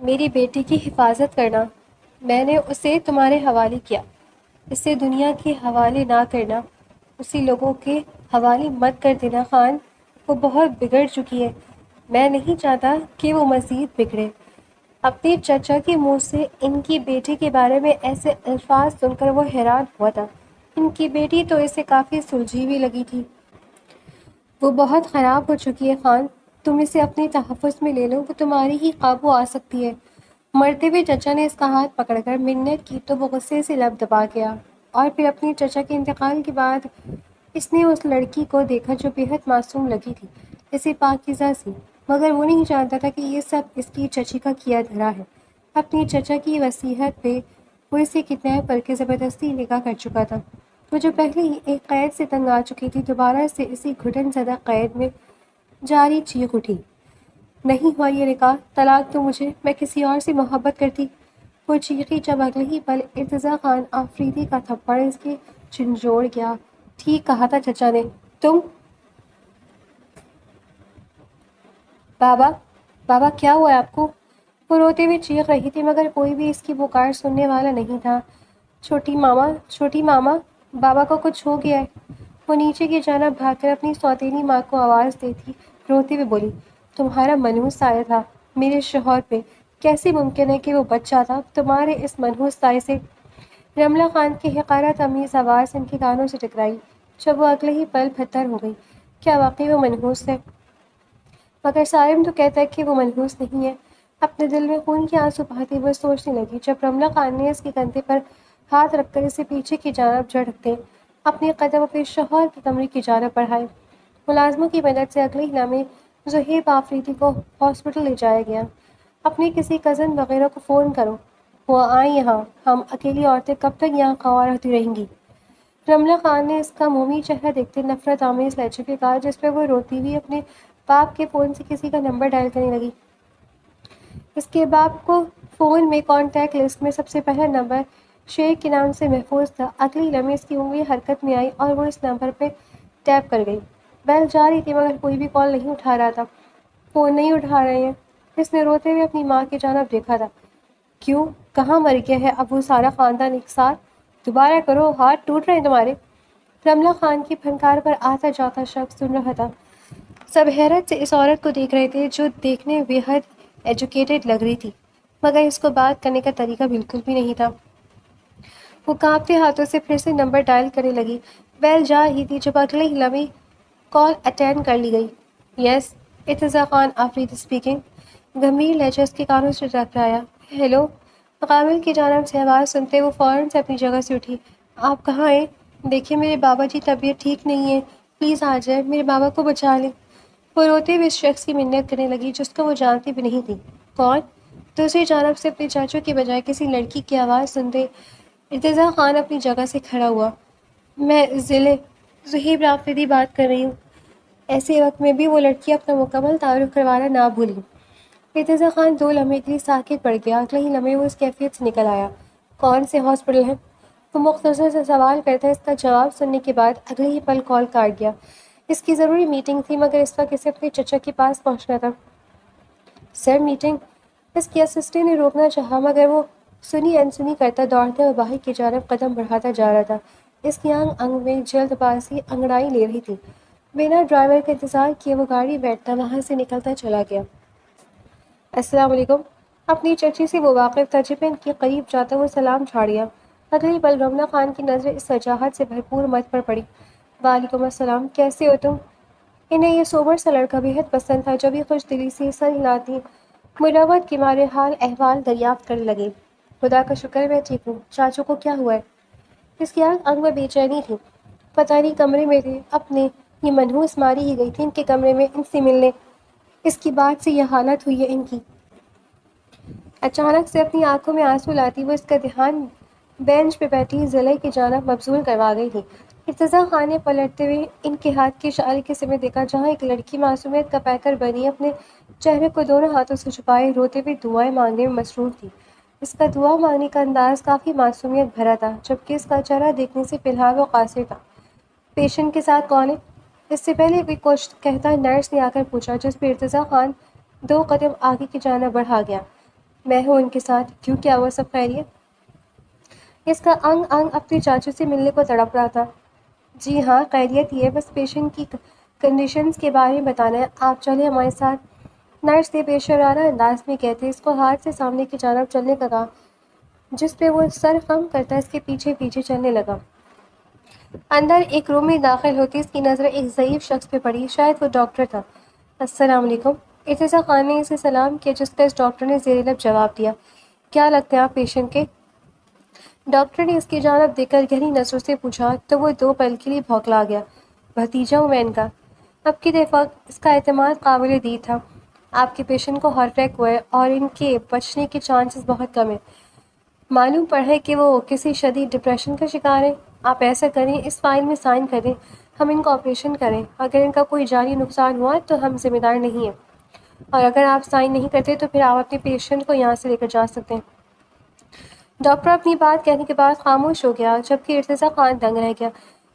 میری بیٹی کی حفاظت کرنا، میں نے اسے تمہارے حوالے کیا، اسے دنیا کے حوالے نہ کرنا، اسی لوگوں کے حوالے مت کر دینا خان، وہ بہت بگڑ چکی ہے، میں نہیں چاہتا کہ وہ مزید بگڑے۔ اپنے چچا کے منہ سے ان کی بیٹی کے بارے میں ایسے الفاظ سن کر وہ حیران ہوا تھا۔ ان کی بیٹی تو اسے کافی سلجھی ہوئی لگی تھی۔ وہ بہت خراب ہو چکی ہے خان، تم اسے اپنے تحفظ میں لے لو، وہ تمہاری ہی قابو آ سکتی ہے۔ مرتے ہوئے چچا نے اس کا ہاتھ پکڑ کر منت کی تو وہ غصے سے لب دبا گیا، اور پھر اپنے چچا کے انتقال کے بعد اس نے اس لڑکی کو دیکھا جو بے حد معصوم لگی تھی، اسے پاکیزہ سی، مگر وہ نہیں جانتا تھا کہ یہ سب اس کی چچی کا کیا دھرا ہے۔ اپنی چچا کی وصیت پہ وہ اسے کڈنیپ کر کے زبردستی نکاح کر چکا تھا۔ وہ جو پہلے ہی ایک قید سے تنگ آ چکی تھی، دوبارہ سے اسی گھٹن زدہ قید میں جاری چیخ اٹھی، نہیں ہوا یہ نکاح، طلاق دو مجھے، میں کسی اور سے محبت کرتی۔ وہ چیخی جب اگلے ہی پل ارتضیٰ خان آفریدی کا تھپڑ اس کے جھنجھوڑ گیا۔ ٹھیک کہا تھا چچا نے، تم۔ بابا، بابا کیا ہوا ہے آپ کو؟ وہ روتے ہوئے چیخ رہی تھی مگر کوئی بھی اس کی پکار سننے والا نہیں تھا۔ چھوٹی ماما، چھوٹی ماما، بابا کو کچھ ہو گیا ہے۔ وہ نیچے کی جانب بھاگ کر اپنی سوتیلی ماں کو آواز دیتی روتے ہوئے بولی، تمہارا منحوس سایہ تھا میرے شوہر پہ، کیسے ممکن ہے کہ وہ بچہ تھا تمہارے اس منحوس سائے سے؟ رملہ خان کی حقارت آمیز آواز ان کے کانوں سے ٹکرائی جب وہ اگلے ہی پل پھتر ہو گئی۔ کیا واقعی وہ منحوس ہے؟ مگر سالم تو کہتا ہے کہ وہ منحوس نہیں ہے۔ اپنے دل میں خون کے آنسو بہاتی وہ سوچنے لگی جب رملہ خان نے اس کے کندھے پر ہاتھ رکھ کر اسے پیچھے کی جانب جھڑکتے اپنے قدم اپنے شوہر کے کمرے کی جانب بڑھائے۔ ملازموں کی مدد سے اگلے ہی لمحے زہیب آفریدی کو ہاسپٹل لے جایا گیا۔ اپنے کسی کزن وغیرہ کو فون کرو، وہ آئیں یہاں، ہم اکیلی عورتیں کب تک یہاں خوا رہتی رہیں گی؟ رملہ خان نے اس کا مومی چہرہ دیکھتے نفرت آمیز لہجے میں کہا، جس پہ وہ روتی ہوئی اپنے باپ کے فون سے کسی کا نمبر ڈائل کرنے لگی۔ اس کے باپ کو فون میں کانٹیکٹ لسٹ میں سب سے پہلا نمبر شیخ کے نام سے محفوظ تھا۔ اگلی لمحے اس کی انگلی حرکت میں آئی اور وہ اس نمبر پہ ٹیپ کر گئی۔ بیل جا رہی تھی مگر کوئی بھی کال نہیں اٹھا رہا تھا۔ فون نہیں اٹھا رہے ہیں؟ اس نے روتے ہوئے اپنی ماں کی جانب دیکھا تھا۔ کیوں، کہاں مر گیا ہے اب وہ سارا خاندان ایک ساتھ؟ دوبارہ کرو، ہاتھ ٹوٹ رہے ہیں تمہارے؟ رملہ خان کی پھنکار پر آتا جاتا شخص سن رہا تھا۔ سب حیرت سے اس عورت کو دیکھ رہے تھے جو دیکھنے میں بے حد ایجوکیٹڈ لگ رہی تھی مگر اس کو بات کرنے کا طریقہ بالکل بھی نہیں تھا۔ وہ کانپتے ہاتھوں سے پھر سے نمبر ڈائل کرنے لگی۔ بیل جا رہی تھی جب اگلے ہی لمحے کال اٹینڈ کر لی گئی۔ یس، ارتضیٰ خان آفریدی اسپیکنگ۔ گمبھیر لہجہ اس کے کانوں سے ٹکرایا۔ ہیلو۔ مقابل کی جانب سے آواز سنتے وہ فوراً سے اپنی جگہ سے اٹھی۔ آپ کہاں ہیں؟ دیکھیں میرے بابا جی طبیعت ٹھیک نہیں ہے، پلیز آ جائیں، میرے بابا کو بچا لیں۔ وہ روتے ہوئے اس شخص کی منت کرنے لگی جس کو وہ جانتی بھی نہیں تھی۔ کون؟ دوسری جانب سے اپنے چاچو کی بجائے کسی لڑکی کی آواز سنتے ارتضیٰ خان اپنی جگہ سے کھڑا ہوا۔ میں زہیب آفریدی بات کر رہی ہوں۔ ایسے وقت میں بھی وہ لڑکی اپنا مکمل تعارف کروانا نہ بھولی۔ ارتضیٰ خان 2 لمحے کے لیے ساکت پڑ گیا، اگلے ہی لمحے وہ اس کیفیت سے نکل آیا۔ کون سے ہاسپٹل ہیں؟ وہ مختصر سے سوال کرتا اس کا جواب سننے کے بعد اگلے ہی پل کال کاٹ گیا۔ اس کی ضروری میٹنگ تھی مگر اس وقت اسے اپنے چچا کے پاس پہنچنا تھا۔ سر میٹنگ؟ اس کی اسسٹنٹ نے روکنا چاہا مگر وہ سنی انسنی کرتا دوڑتا ہوا باہر کی جانب قدم بڑھاتا جا رہا تھا۔ اس کی انگ انگ میں جلد بازی انگڑائی لے رہی تھی۔ بنا ڈرائیور کا انتظار کیے وہ گاڑی بیٹھتا وہاں سے نکلتا چلا گیا۔ السلام علیکم۔ اپنی چچی سے وہ واقف تھا جب ان کے قریب جاتا وہ سلام جھاڑیا۔ اگلی پل رملہ خان کی نظر اس وجاہت سے بھرپور مت پر پڑی۔ وعلیکم السلام، کیسے ہو تم؟ انہیں یہ سوبر سا لڑکا بے حد پسند تھا جو بھی خوش دلی سے سر ہلاتی مروت کے مارے حال احوال دریافت کرنے لگے۔ خدا کا شکر میں ٹھیک ہوں، چاچو کو کیا ہوا ہے؟ اس کی انگ انگ میں بے چینی تھی، پتہ نہیں کمرے میں تھے اپنے یہ منحوس ماری ہی گئی تھی ان کے کمرے میں ان سے ملنے، اس کی بات سے یہ حالت ہوئی ہے ان کی۔ اچانک سے اپنی آنکھوں میں آنسو لاتی وہ اس کا دھیان بینچ پہ بیٹھی ضلع کی جانب مبذول کروا گئی تھی۔ ارتضیٰ خان نے پلٹتے ہوئے ان کے ہاتھ کے اشارے کے سمت دیکھا جہاں ایک لڑکی معصومیت کا پیکر بنی اپنے چہرے کو دونوں ہاتھوں سے چھپائے روتے ہوئے دعائیں مانگنے میں مصروف تھی۔ اس کا دعا مانگنے کا انداز کافی معصومیت بھرا تھا جبکہ اس کا چہرہ دیکھنے سے فی الحال وہ قاصر تھا۔ پیشنٹ کے ساتھ کون ہے؟ اس سے پہلے کوئی کچھ کہتا نرس نے آ کر پوچھا جس پہ ارتضیٰ خان 2 قدم آگے کی جانب بڑھا گیا۔ میں ہوں ان کے ساتھ، کیوں کیا ہوا، سب خیریت؟ اس کا انگ انگ اپنے چاچو سے ملنے کو تڑپ رہا تھا۔ جی ہاں خیریت ہی ہے، بس پیشنٹ کی کنڈیشنز کے بارے میں بتانا ہے، آپ چلیں ہمارے ساتھ۔ نرس نے پیشورانہ انداز میں کہتے اس کو ہاتھ سے سامنے کی جانب چلنے کا کہا، جس پہ وہ سر خم کرتا اس کے پیچھے پیچھے چلنے لگا۔ اندر ایک روم میں داخل ہوتی اس کی نظر ایک ضعیف شخص پہ پڑی، شاید وہ ڈاکٹر تھا۔ السلام علیکم، ارتزا خان نے اسے سلام کیا، جس کا اس ڈاکٹر نے زیر لب جواب دیا۔ کیا لگتے ہیں آپ پیشنٹ کے؟ ڈاکٹر نے اس کی جانب دیکھ کر گہری نظروں سے پوچھا تو وہ 2 پل کے لیے بھوکلا گیا۔ بھتیجا ہوں میں ان کا۔ اب کی دفعہ اس کا اعتماد قابل دید تھا۔ آپ کے پیشنٹ کو ہارٹ اٹیک ہوا ہے اور ان کے بچنے کے چانسز بہت کم ہیں۔ معلوم پڑا ہے کہ وہ کسی شدید ڈپریشن کا شکار ہے۔ آپ ایسا کریں، اس فائل میں سائن کریں، ہم ان کا آپریشن کریں۔ اگر ان کا کوئی جانی نقصان ہوا تو ہم ذمہ دار نہیں ہیں، اور اگر آپ سائن نہیں کرتے تو پھر آپ اپنے پیشنٹ کو یہاں سے لے کر جا سکتے ہیں۔ ڈاکٹر اپنی بات کہنے کے بعد خاموش ہو گیا، جبکہ ارتزا خان دنگ رہ گیا۔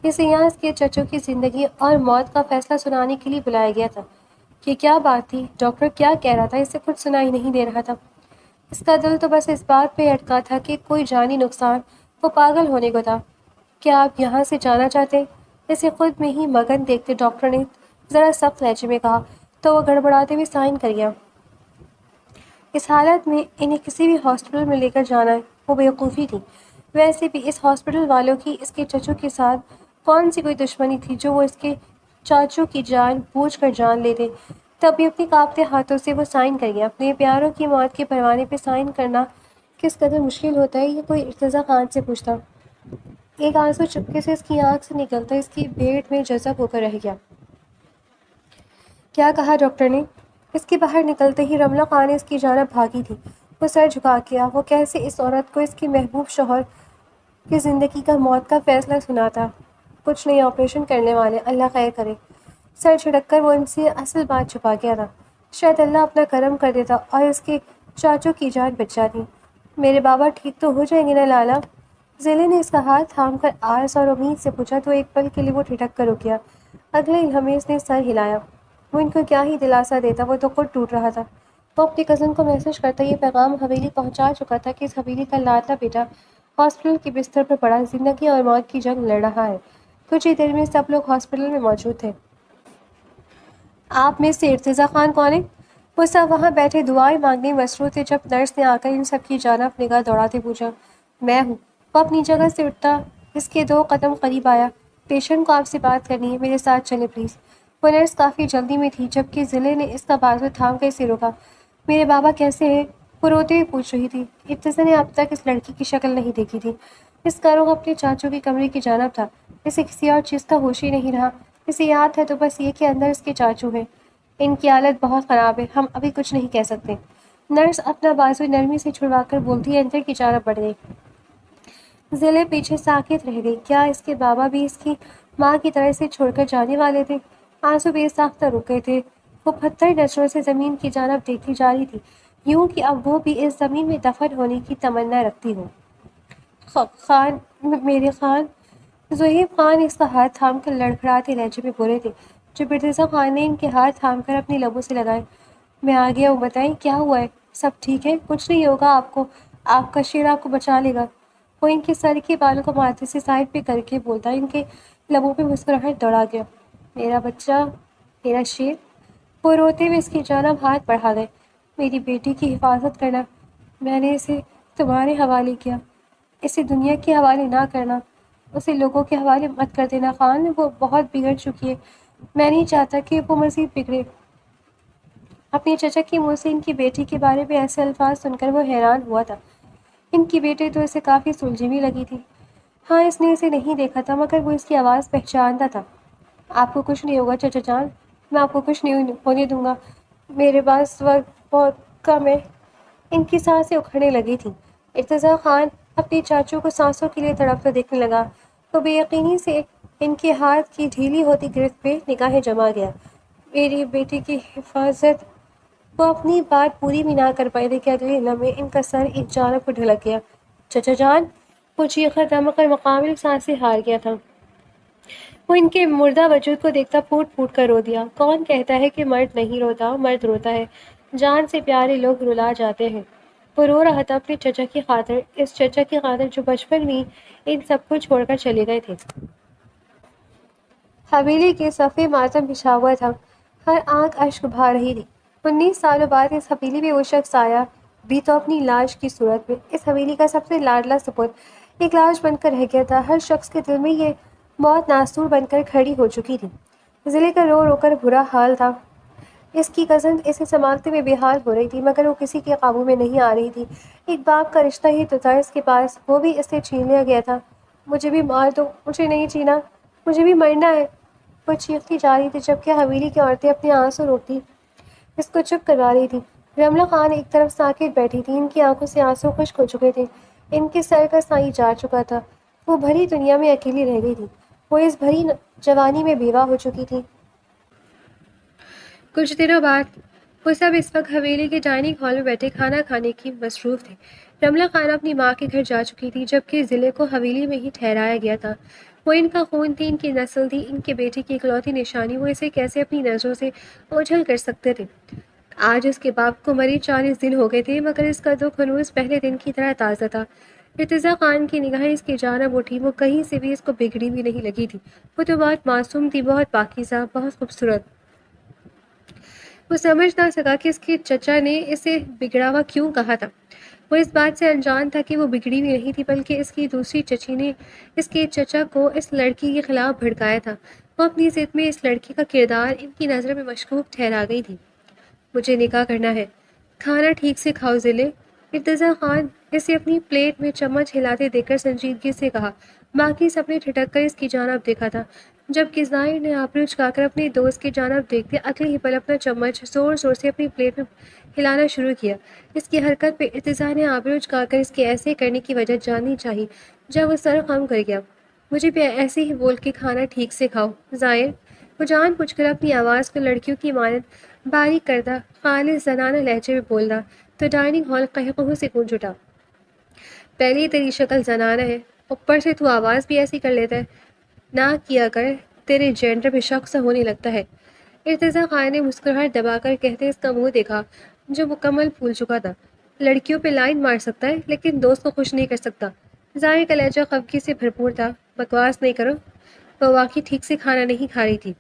اسے یہاں اس کے چچو کی زندگی اور موت کا فیصلہ سنانے کے لیے بلایا گیا تھا۔ یہ کیا بات تھی؟ ڈاکٹر کیا کہہ رہا تھا؟ اسے کچھ سنائی نہیں دے رہا تھا۔ اس کا دل تو بس اس بات پہ اٹکا تھا کہ کوئی جانی نقصان، وہ پاگل ہونے کو تھا۔ کیا آپ یہاں سے جانا چاہتے ہیں؟ اسے خود میں ہی مگن دیکھتے ڈاکٹر نے ذرا سخت لہجے میں کہا، تو وہ گڑبڑاتے ہوئے سائن کر گیا۔ اس حالت میں انہیں کسی بھی ہاسپٹل میں لے کر جانا ہے، وہ بیوقوفی تھی۔ ویسے بھی اس ہاسپٹل والوں کی اس کے چچو کے ساتھ کون سی کوئی دشمنی تھی جو وہ اس کے چاچو کی جان بوجھ کر جان لیتے؟ تبھی اپنے کانپتے ہاتھوں سے وہ سائن کر گیا۔ اپنے پیاروں کی موت کے پروانے پہ سائن کرنا کس قدر مشکل ہوتا ہے، یہ کوئی ارتضیٰ خان سے پوچھتا۔ ایک آنسو چپکے سے اس کی آنکھ سے نکلتا اس کی بھیڑ میں جذب ہو کر رہ گیا۔ کیا کہا ڈاکٹر نے؟ اس کے باہر نکلتے ہی رملہ خان اس کی جانب بھاگی تھی۔ وہ سر جھکا گیا، وہ کیسے اس عورت کو اس کے محبوب شوہر کی زندگی کا موت کا فیصلہ سناتا۔ کچھ نہیں، آپریشن کرنے والے، اللہ خیر کرے۔ سر جھٹک کر وہ ان سے اصل بات چھپا گیا تھا۔ شاید اللہ اپنا کرم کر دیتا اور اس کے چاچو کی جان بچ جاتی۔ میرے بابا ٹھیک تو ہو جائیں گے نا لالا؟ ضلع نے اس کا ہاتھ تھام کر آس اور امید سے پوچھا تو ایک پل کے لیے وہ ٹھٹک کر رک گیا۔ اگلے لمحے اس نے سر ہلایا۔ وہ ان کو کیا ہی دلاسا دیتا، وہ تو خود ٹوٹ رہا تھا۔ وہ اپنی کزن کو میسج کرتا یہ پیغام حویلی پہنچا چکا تھا کہ اس حویلی کا لاڈلا بیٹا ہاسپٹل کے بستر پر پڑا زندگی اور موت کی جنگ لڑ رہا ہے۔ کچھ ہی دیر میں سب لوگ ہاسپٹل میں موجود تھے۔ آپ میں سے ارتضیٰ خان کون ہے؟ وہ سب وہاں بیٹھے دعائیں مانگنے مصروف تھے جب نرس نے آ کر ان سب کی جانب نگاہ دوڑاتے پوچھا۔ میں ہوں۔ وہ اپنی جگہ سے اٹھتا اس کے 2 قدم قریب آیا۔ پیشنٹ کو آپ سے بات کرنی ہے، میرے ساتھ چلیں پلیز۔ وہ نرس کافی جلدی میں تھی، جبکہ ضلع نے اس کا بازو تھام کر اسے روکا۔ میرے بابا کیسے ہیں؟ وہ روتے ہوئے پوچھ رہی تھی۔ ارتضیٰ نے اب تک اس لڑکی کی شکل نہیں دیکھی تھی۔ اس کا رخ اپنے چاچو کے کمرے کی جانب تھا۔ اسے کسی اور چیز کا ہوش ہی نہیں رہا۔ اسے یاد ہے تو بس یہ کہ اندر اس کے چاچو ہیں۔ ان کی حالت بہت خراب ہے، ہم ابھی کچھ نہیں کہہ سکتے۔ نرس اپنا بازو نرمی سے چھڑوا کر بولتی اندر کی جانب بڑھ گئی۔ ضلع پیچھے ساکت رہ گئی۔ کیا اس کے بابا بھی اس کی ماں کی طرح سے چھوڑ کر جانے والے تھے؟ آنسو بے ساختہ رک گئے تھے۔ وہ پتھر نظروں سے زمین کی جانب دیکھتی جا رہی تھی، یوں کہ اب وہ بھی اس زمین میں دفن ہونے کی تمنا رکھتی ہو۔ خان، میرے خان۔ زہیب خان اس کا ہاتھ تھام کر لڑکھڑاتے لہجے میں بولے تھے، جب ارتضیٰ خان نے ان کے ہاتھ تھام کر اپنے لبوں سے لگائے۔ میں آ گیا ہوں، بتائیں کیا ہوا ہے؟ سب ٹھیک ہے، کچھ نہیں ہوگا آپ کو، آپ کا شیر آپ کو بچا لے گا۔ وہ ان کے سر کے بالوں کو ماتھے سے سائڈ پہ کر کے بولتا، ان کے لبوں پہ مسکراہٹ دوڑا گیا۔ میرا بچہ، میرا شیر۔ وہ روتے ہوئے اس کی جانب ہاتھ بڑھا گئے۔ میری بیٹی کی حفاظت کرنا، میں نے اسے تمہارے حوالے کیا۔ اسے دنیا کے حوالے نہ کرنا، اسے لوگوں کے حوالے مت کر دینا خان، وہ بہت بگڑ چکی ہے، میں نہیں چاہتا کہ وہ مزید بگڑے۔ اپنے چچا کے منہ سے ان کی بیٹی کے بارے میں ایسے الفاظ سن کر وہ حیران ہوا تھا۔ ان کی بیٹی تو اسے کافی سلجھی لگی تھی۔ ہاں، اس نے اسے نہیں دیکھا تھا مگر وہ اس کی آواز پہچانتا تھا۔ آپ کو کچھ نہیں ہوگا چچا جان، میں آپ کو کچھ نہیں ہونے دوں گا، میرے پاس وقت بہت کم ہے۔ ان کی سانسیں اکھڑنے لگی تھیں۔ ارتضیٰ خان اپنے چاچو کو سانسوں کے لیے تڑپتا دیکھنے لگا تو بے یقینی سے ان کے ہاتھ کی ڈھیلی ہوتی گرفت پہ نگاہیں جما گیا۔ میری بیٹی کی حفاظت۔ وہ اپنی بات پوری بھی نہ کر پائے تھے کہ اگلے لمحے ان کا سر ایک جانب کو ڈھلک گیا۔ چچا جان! وہ چیخا تھا مگر مقابل سانسیں ہار گیا تھا۔ وہ ان کے مردہ وجود کو دیکھتا پھوٹ پھوٹ کر رو دیا۔ کون کہتا ہے کہ مرد نہیں روتا؟ مرد روتا ہے، جان سے پیارے لوگ رلا جاتے ہیں۔ وہ رو رہا تھا اپنے چچا کی خاطر، اس چچا کی خاطر جو بچپن میں ان سب کو چھوڑ کر چلے گئے تھے۔ حویلی کے صفحے ماتم بچھا ہوا تھا، ہر آنکھ اشک بہا رہی تھی۔ 19 سالوں بعد اس حویلی میں وہ شخص آیا، بھی تو اپنی لاش کی صورت میں۔ اس حویلی کا سب سے لاڈلا سپرد ایک لاش بن کر رہ گیا تھا۔ ہر شخص کے دل میں یہ موت ناسور بن کر کھڑی ہو چکی تھی۔ ضلع کا رو رو کر برا حال تھا۔ اس کی کزن اسے سنبھالتے ہوئے بے حال ہو رہی تھی، مگر وہ کسی کے قابو میں نہیں آ رہی تھی۔ ایک باپ کا رشتہ ہی تو تھا اس کے پاس، وہ بھی اس سے چھین لیا گیا تھا۔ مجھے بھی مار دو، مجھے نہیں جینا، مجھے بھی مرنا ہے، وہ چیختی جا رہی تھی، جبکہ حویلی کی عورتیں اپنے آنسو روکتی اس کو چپ کروا رہی تھی۔ رملہ خان ایک طرف ساکت بیٹھی تھی، ان کی آنکھوں سے آنسو خشک ہو چکے تھے، ان کے سر کا سائیں جا چکا تھا۔ وہ بھری دنیا میں اکیلی رہ گئی تھی، وہ اس بھری جوانی میں بیوہ ہو چکی تھی۔ کچھ دنوں بعد وہ سب اس وقت حویلی کے ڈائننگ ہال میں بیٹھے کھانا کھانے کی مصروف تھے۔ رملہ خان اپنی ماں کے گھر جا چکی تھی، جبکہ ضلع کو حویلی میں ہی ٹھہرایا گیا تھا۔ وہ ان کا خون تھی، ان کی نسل تھی، ان کے بیٹے کی اکلوتی نشانی، وہ اسے کیسے اپنی نظروں سے اوجھل کر سکتے تھے۔ آج اس کے باپ کو مری 40 دن ہو گئے تھے، مگر اس کا دکھ ہنوز پہلے دن کی طرح تازہ تھا۔ ارتضیٰ خان کی نگاہیں اس کی جانب اٹھی، وہ کہیں سے بھی اس کو بگڑی ہوئی نہیں لگی تھی۔ وہ تو بہت معصوم تھی، بہت پاکیزہ، بہت خوبصورت۔ وہ سمجھ نہ سکا کہ اس کے چچا نے اسے بگڑا ہوا کیوں کہا تھا۔ وہ اس بات سے انجان تھا کہ وہ بگڑی ہوئی نہیں تھی، بلکہ اس کی دوسری چچی نے اس کے چچا کو اس لڑکی کے خلاف بھڑکایا تھا۔ وہ اپنی ضد میں اس لڑکی کا کردار ان کی نظر میں مشکوک ٹھہرا گئی تھی۔ مجھے نکاح کرنا ہے، کھانا ٹھیک سے کھاؤ ضلع، ارتضیٰ خان اسے اپنی پلیٹ میں چمچ ہلاتے دیکھ کر سنجیدگی سے کہا۔ باقی سب نے ٹھٹک کر اس کی جانب دیکھا تھا، جبکہ ظاہر نے آبرو چکا کر اپنے دوست کی جانب دیکھتے اگلے ہی پل اپنا چمچ زور زور سے اپنی پلیٹ میں ہلانا شروع کیا۔ اس کی حرکت پہ ارتضیٰ نے آبرو چکا کر اس کے ایسے کرنے کی وجہ جاننی چاہی، جب وہ سر خم کر گیا۔ مجھے بھی ایسے ہی بول کے کھانا ٹھیک سے کھاؤ ظاہر، وہ جان بوجھ کر اپنی آواز کو لڑکیوں کی مانند باریک کردہ خالص زنانہ لہجے میں بولنا تو ڈائننگ ہال قہقہوں سے گونج اٹھا۔ پہلے تیری شکل زنانہ ہے، اوپر سے تو آواز بھی ایسی کر لیتا ہے، نہ کیا کر، تیرے جینڈر پہ شک سا ہونے لگتا ہے۔ ارتضیٰ خان نے مسکراہٹ دبا کر کہتے اس کا منہ دیکھا جو مکمل پھول چکا تھا۔ لڑکیوں پہ لائن مار سکتا ہے لیکن دوست کو خوش نہیں کر سکتا۔ ظاہر کا لہجہ خفگی سے بھرپور تھا۔ بکواس نہیں کرو، وہ واقعی ٹھیک سے کھانا نہیں کھا رہی تھی۔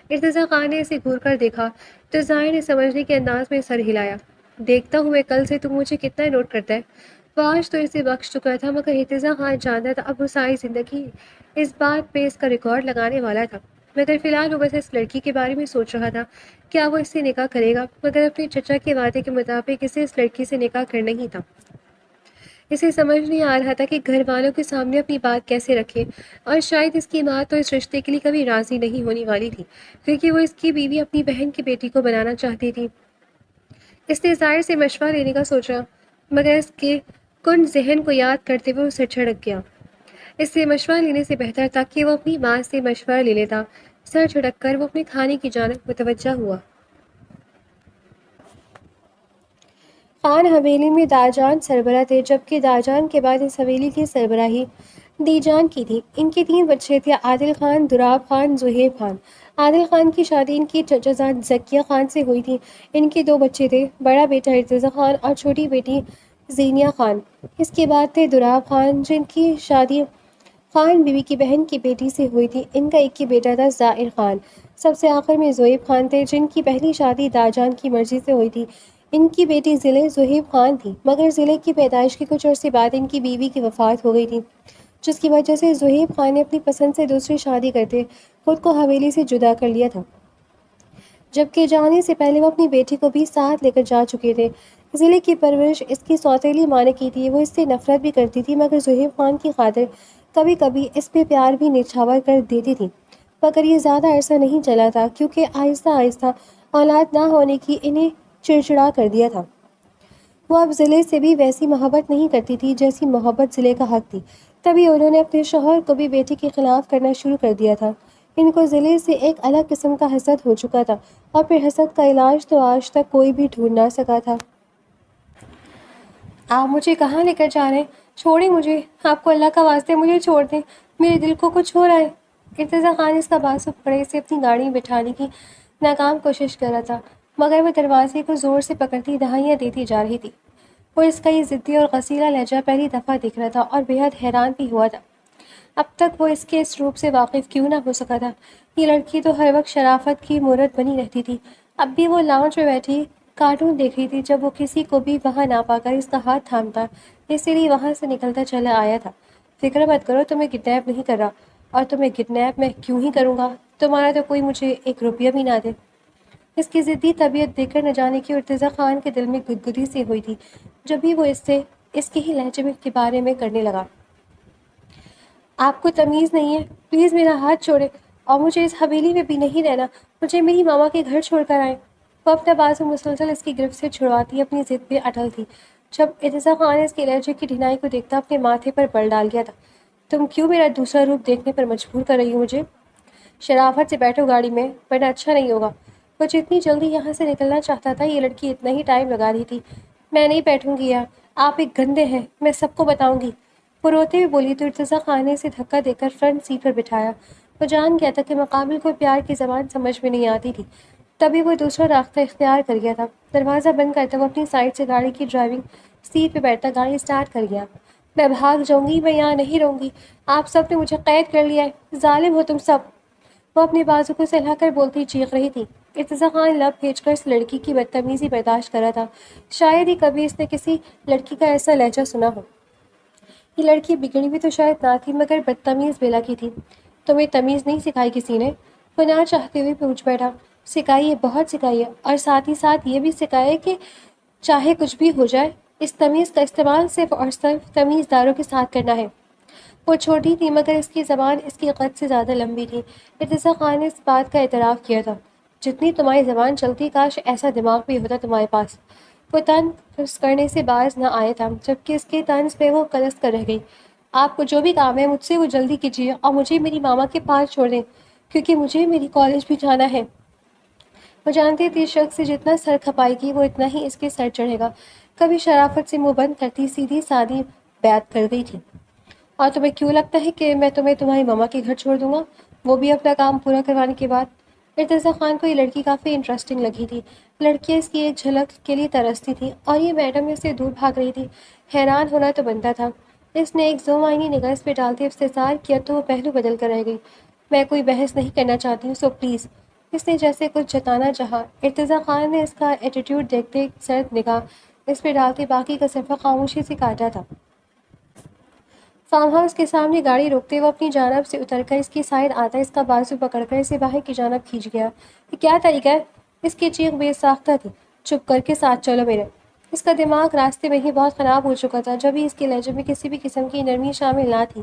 ارتضیٰ خان نے اسے گھور کر دیکھا تو ظاہر نے سمجھنے کے انداز میں سر ہلایا۔ دیکھتا ہوں میں کل سے تم مجھے کتنا نوٹ کرتا ہے۔ وہ آج تو اسے بخش چکا تھا، مگر ارتضیٰ خان جانتا تھا اب وہ ساری زندگی اس بات پہ اس کا ریکارڈ لگانے والا تھا۔ مگر فی الحال وہ بس اس لڑکی کے بارے میں سوچ رہا تھا، کیا وہ اس سے نکاح کرے گا؟ مگر اپنے چچا کے وعدے کے مطابق اسے اس لڑکی سے نکاح کرنا ہی تھا۔ اسے سمجھ نہیں آ رہا تھا کہ گھر والوں کے سامنے اپنی بات کیسے رکھے، اور شاید اس کی ماں تو اس رشتے کے لیے کبھی راضی نہیں ہونے والی تھی، کیونکہ وہ اس کی بیوی اپنی بہن کی بیٹی کو بنانا چاہتی تھی۔ اس نے ظاہر سے مشورہ لینے کا سوچا، مگر اس کے کن ذہن کو یاد کرتے ہوئے اسے جھڑک گیا۔ اس سے مشورہ لینے سے بہتر تھا کہ وہ اپنی ماں سے مشورہ لے لیتا۔ سر جھٹک کر وہ اپنے کھانے کی جانب متوجہ ہوا۔ خان حویلی میں داجان سربراہ تھے، جبکہ داجان کے بعد اس حویلی کی سربراہی دیجان کی تھی۔ ان کے 3 بچے تھے، عادل خان، دراب خان، زہیب خان۔ عادل خان کی شادی ان کی چچا زاد ذکیہ خان سے ہوئی تھی۔ ان کے 2 بچے تھے، بڑا بیٹا ارتضیٰ خان اور چھوٹی بیٹی زینیہ خان۔ اس کے بعد تھے دراب خان، جن کی شادی خان بیوی کی بہن کی بیٹی سے ہوئی تھی۔ ان کا ایک ہی بیٹا تھا، زائر خان۔ سب سے آخر میں زہیب خان تھے، جن کی پہلی شادی داجان کی مرضی سے ہوئی تھی۔ ان کی بیٹی ضلع زہیب خان تھی، مگر ضلع کی پیدائش کے کچھ عرصے بعد ان کی بیوی کی وفات ہو گئی تھی، جس کی وجہ سے زہیب خان نے اپنی پسند سے دوسری شادی کرتے خود کو حویلی سے جدا کر لیا تھا، جبکہ جانے سے پہلے وہ اپنی بیٹی کو بھی ساتھ لے کر جا چکے تھے۔ ضلع کی پرورش اس کی سوتیلی ماں نے کی تھی، وہ اس سے نفرت بھی کرتی تھی، مگر زہیب خان کی خاطر کبھی کبھی اس پہ پیار بھی نچھاور کر دیتی تھی۔ مگر یہ زیادہ عرصہ نہیں چلا تھا، کیونکہ آہستہ آہستہ اولاد نہ ہونے کی انہیں چڑچڑا کر دیا تھا۔ وہ اب ضلع سے بھی ویسی محبت نہیں کرتی تھی جیسی محبت ضلع کا حق تھی۔ تبھی انہوں نے اپنے شوہر کو بھی بیٹی کے خلاف کرنا شروع کر دیا تھا۔ ان کو ضلع سے ایک الگ قسم کا حسد ہو چکا تھا، اور پھر حسد کا علاج تو آج تک کوئی بھی ڈھونڈ نہ سکا تھا۔ آپ مجھے کہاں لے کر جا رہے ہیں؟ چھوڑیں مجھے، آپ کو اللہ کا واسطے مجھے چھوڑ دیں، میرے دل کو کچھ ہو رہا ہے۔ ارتضیٰ خان اس کا بازو پکڑے اسے اپنی گاڑی میں بٹھانے کی ناکام کوشش کر رہا تھا، مگر وہ دروازے کو زور سے پکڑتی دہائیاں دیتی جا رہی تھی۔ اور اس کا یہ ضدی اور غصیلا لہجہ پہلی دفعہ دکھ رہا تھا اور بیحد حیران بھی ہوا تھا۔ اب تک وہ اس کے اس روپ سے واقف کیوں نہ ہو سکا تھا؟ یہ لڑکی تو ہر وقت شرافت کی مورت بنی رہتی تھی، اب بھی وہ لاؤنج میں بیٹھی کارٹون دیکھ رہی تھی جب وہ کسی کو بھی وہاں نہ پا کر اس کا ہاتھ تھامتا، اسی لیے وہاں سے نکلتا چلا آیا تھا۔ فکر مت کرو، تمہیں کڈنیپ نہیں کر رہا، اور تمہیں کڈنیپ میں کیوں ہی کروں گا؟ تمہارا تو کوئی مجھے ایک روپیہ بھی نہ دے۔ اس کی ضدی طبیعت دیکھ کر نہ جانے کی ارتضیٰ خان کے دل میں گدگدی سی ہوئی تھی، جب بھی وہ اس کے ہی لہجے میں کے بارے میں کرنے لگا۔ آپ کو تمیز نہیں ہے، پلیز میرا ہاتھ چھوڑے، اور مجھے اس حویلی میں بھی نہیں رہنا، مجھے میری ماما کے گھر چھوڑ کر آئیں۔ وہ اپنا بازو مسلسل اس کی گرفت سے چھڑواتی اپنی ضد پہ اٹل تھی۔ جب ارتضیٰ خان نے اس کے لہجے کی ڈھنائی کو دیکھتا اپنے ماتھے پر بل ڈال دیا تھا۔ تم کیوں میرا دوسرا روپ دیکھنے پر مجبور کر رہی ہو مجھے؟ شرافت سے بیٹھو گاڑی میں، ورنہ اچھا نہیں ہوگا۔ وہ جتنی جلدی یہاں سے نکلنا چاہتا تھا، یہ لڑکی اتنا ہی ٹائم لگا رہی تھی۔ میں نہیں بیٹھوں گی یار، آپ ایک گندے ہیں، میں سب کو بتاؤں گی۔ وہ روتے ہوئے بولی تو ارتضیٰ خان نے اسے دھکا دے کر فرنٹ سیٹ پر بٹھایا۔ وہ جان گیا تھا کہ مقابل کو پیار کی زبان سمجھ میں نہیں آتی تھی، تبھی وہ دوسرا راستہ اختیار کر گیا تھا۔ دروازہ بند کرتا وہ اپنی سائڈ سے گاڑی کی ڈرائیونگ سیٹ پہ بیٹھتا گاڑی اسٹارٹ کر گیا۔ میں بھاگ جاؤں گی، میں یہاں نہیں رہوں گی، آپ سب نے مجھے قید کر لیا ہے، ظالم ہو تم سب، وہ اپنے بازو کو سہلا کر بولتی چیخ رہی تھی۔ ارتضیٰ خان لب بھیج کر اس لڑکی کی بدتمیزی برداشت کر رہا تھا۔ شاید ہی کبھی اس نے کسی لڑکی کا ایسا لہجہ سنا ہو۔ یہ لڑکی بگڑی بھی تو شاید نہ تھی، مگر بدتمیز بلا کی تھی۔ تمہیں تمیز نہیں سکھائی کسی نے؟ وہ نہ چاہتے ہوئے پوچھ بیٹھا۔ سکھائیے، بہت سکھائیے، اور ساتھ ہی ساتھ یہ بھی سکھائے کہ چاہے کچھ بھی ہو جائے، اس تمیز کا استعمال صرف اور صرف تمیز داروں کے ساتھ کرنا ہے۔ وہ چھوٹی تھی، مگر اس کی زبان اس کی قد سے زیادہ لمبی تھی۔ ارتضیٰ خان نے اس بات کا اعتراف کیا تھا۔ جتنی تمہاری زبان چلتی، کاش ایسا دماغ بھی ہوتا تمہارے پاس۔ وہ طنز کرنے سے باز نہ آیا تھا، جبکہ اس کے طنز پہ وہ کلس کر رہ گئی۔ آپ کو جو بھی کام ہے مجھ سے وہ جلدی کیجیے، اور مجھے میری ماما کے پاس چھوڑ دیں، کیونکہ مجھے میری کالج بھی جانا ہے۔ وہ جانتی تھی اس شخص سے جتنا سر کھپائے گی وہ اتنا ہی اس کے سر چڑھے گا۔ کبھی شرافت سے منہ بند کرتی سیدھی سادی بیعت کر گئی تھی۔ اور تمہیں کیوں لگتا ہے کہ میں تمہیں تمہاری ماما کے گھر چھوڑ دوں گا، وہ بھی اپنا کام پورا کروانے کے بعد؟ ارتضیٰ خان کو یہ لڑکی کافی انٹرسٹنگ لگی تھی۔ لڑکیاں اس کی ایک جھلک کے لیے ترستی تھیں، اور یہ میڈم اس سے دور بھاگ رہی تھی۔ حیران ہونا تو بنتا تھا۔ اس نے ایک زومعنی نگاہ اس پہ ڈالتے استحصال کیا تو وہ پہلو بدل کر رہ گئی۔ میں کوئی بحث نہیں کرنا چاہتی ہوں، سو پلیز۔ اس نے جیسے کچھ جتانا چاہا۔ ارتضیٰ خان نے اس کا ایٹیٹیوڈ دیکھتے ایک سرد نگاہ اس پہ ڈالتے باقی کا صفحہ خاموشی سے کاٹا تھا۔ فارم ہاؤس کے سامنے گاڑی روکتے وہ اپنی جانب سے اتر کر اس کی سائڈ آتا اس کا بازو پکڑ کر اسے باہر کی جانب کھینچ گیا۔ یہ کیا طریقہ ہے؟ اس کی چیخ بے ساختہ تھی۔ چپ کر کے ساتھ چلو میرے۔ اس کا دماغ راستے میں ہی بہت خراب ہو چکا تھا، جب ہی اس کے لہجے میں کسی بھی قسم کی نرمی شامل نہ تھی۔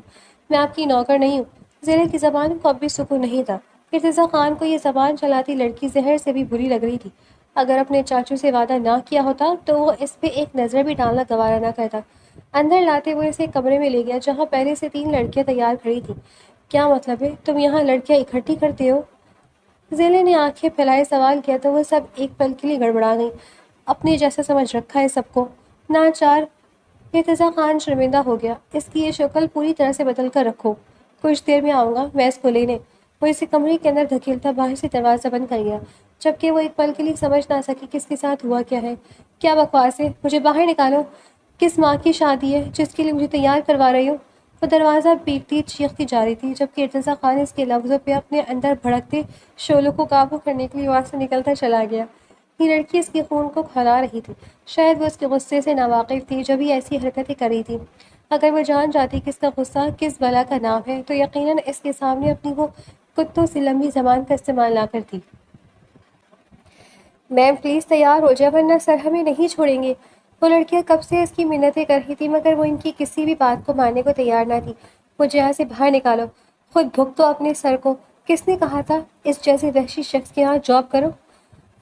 میں آپ کی نوکر نہیں ہوں۔ زیرے کی زبان کو اب بھی سکون نہیں تھا۔ ارتضیٰ خان کو یہ زبان چلاتی لڑکی زہر سے بھی بری لگ رہی تھی۔ اگر اپنے چاچو سے وعدہ نہ کیا ہوتا تو وہ اس پہ ایک نظر بھی ڈالنا گوارا نہ کرتا۔ اندر لاتے ہوئے اسے کمرے میں لے گیا جہاں پہلے سے 3 لڑکیاں تیار کھڑی تھیں۔ کیا مطلب ہے؟ تم یہاں لڑکیاں اکٹھی کرتے ہو؟ زیلے نے آنکھیں پھیلائے سوال کیا تو وہ سب ایک پل کے لیے گڑبڑا گئیں۔ اپنے جیسا سمجھ رکھا ہے سب کو، ناچار۔ ارتضیٰ خان شرمندہ ہو گیا۔ اس کی یہ شکل پوری طرح سے بدل کر رکھو، کچھ دیر میں آؤں گا میں اس کو لینے۔ وہ اسے کمرے کے اندر دھکیلتا باہر سے دروازہ بند کر گیا، جبکہ وہ ایک پل کے لیے سمجھ نہ سکی کس کے ساتھ ہوا کیا ہے۔ کیا بکواس ہے، مجھے باہر نکالو۔ کس ماں کی شادی ہے جس کے لیے مجھے تیار کروا رہی ہو؟ وہ دروازہ پیٹتی چیختی جا رہی تھی، جبکہ ارتضیٰ خان اس کے لفظوں پہ اپنے اندر بھڑکتے شعلوں کو قابو کرنے کے لیے وہاں سے نکلتا چلا گیا۔ یہ لڑکی اس کے خون کو کھولا رہی تھی۔ شاید وہ اس کے غصے سے ناواقف تھی جب ہی ایسی حرکتیں کر رہی تھی۔ اگر وہ جان جاتی کہ اس کا غصہ کس بلا کا نام ہے تو یقیناً اس کے سامنے اپنی وہ کتوں سے لمبی زبان کا استعمال نہ کرتی۔ میم پلیز تیار ہو جائے ورنہ سر ہمیں نہیں چھوڑیں گے۔ وہ لڑکیاں کب سے اس کی منتیں کر رہی تھی، مگر وہ ان کی کسی بھی بات کو ماننے کو تیار نہ تھی۔ مجھے یہاں سے باہر نکالو، خود بھگتو اپنے سر کو۔ کس نے کہا تھا اس جیسے وحشی شخص کے یہاں جاب کرو؟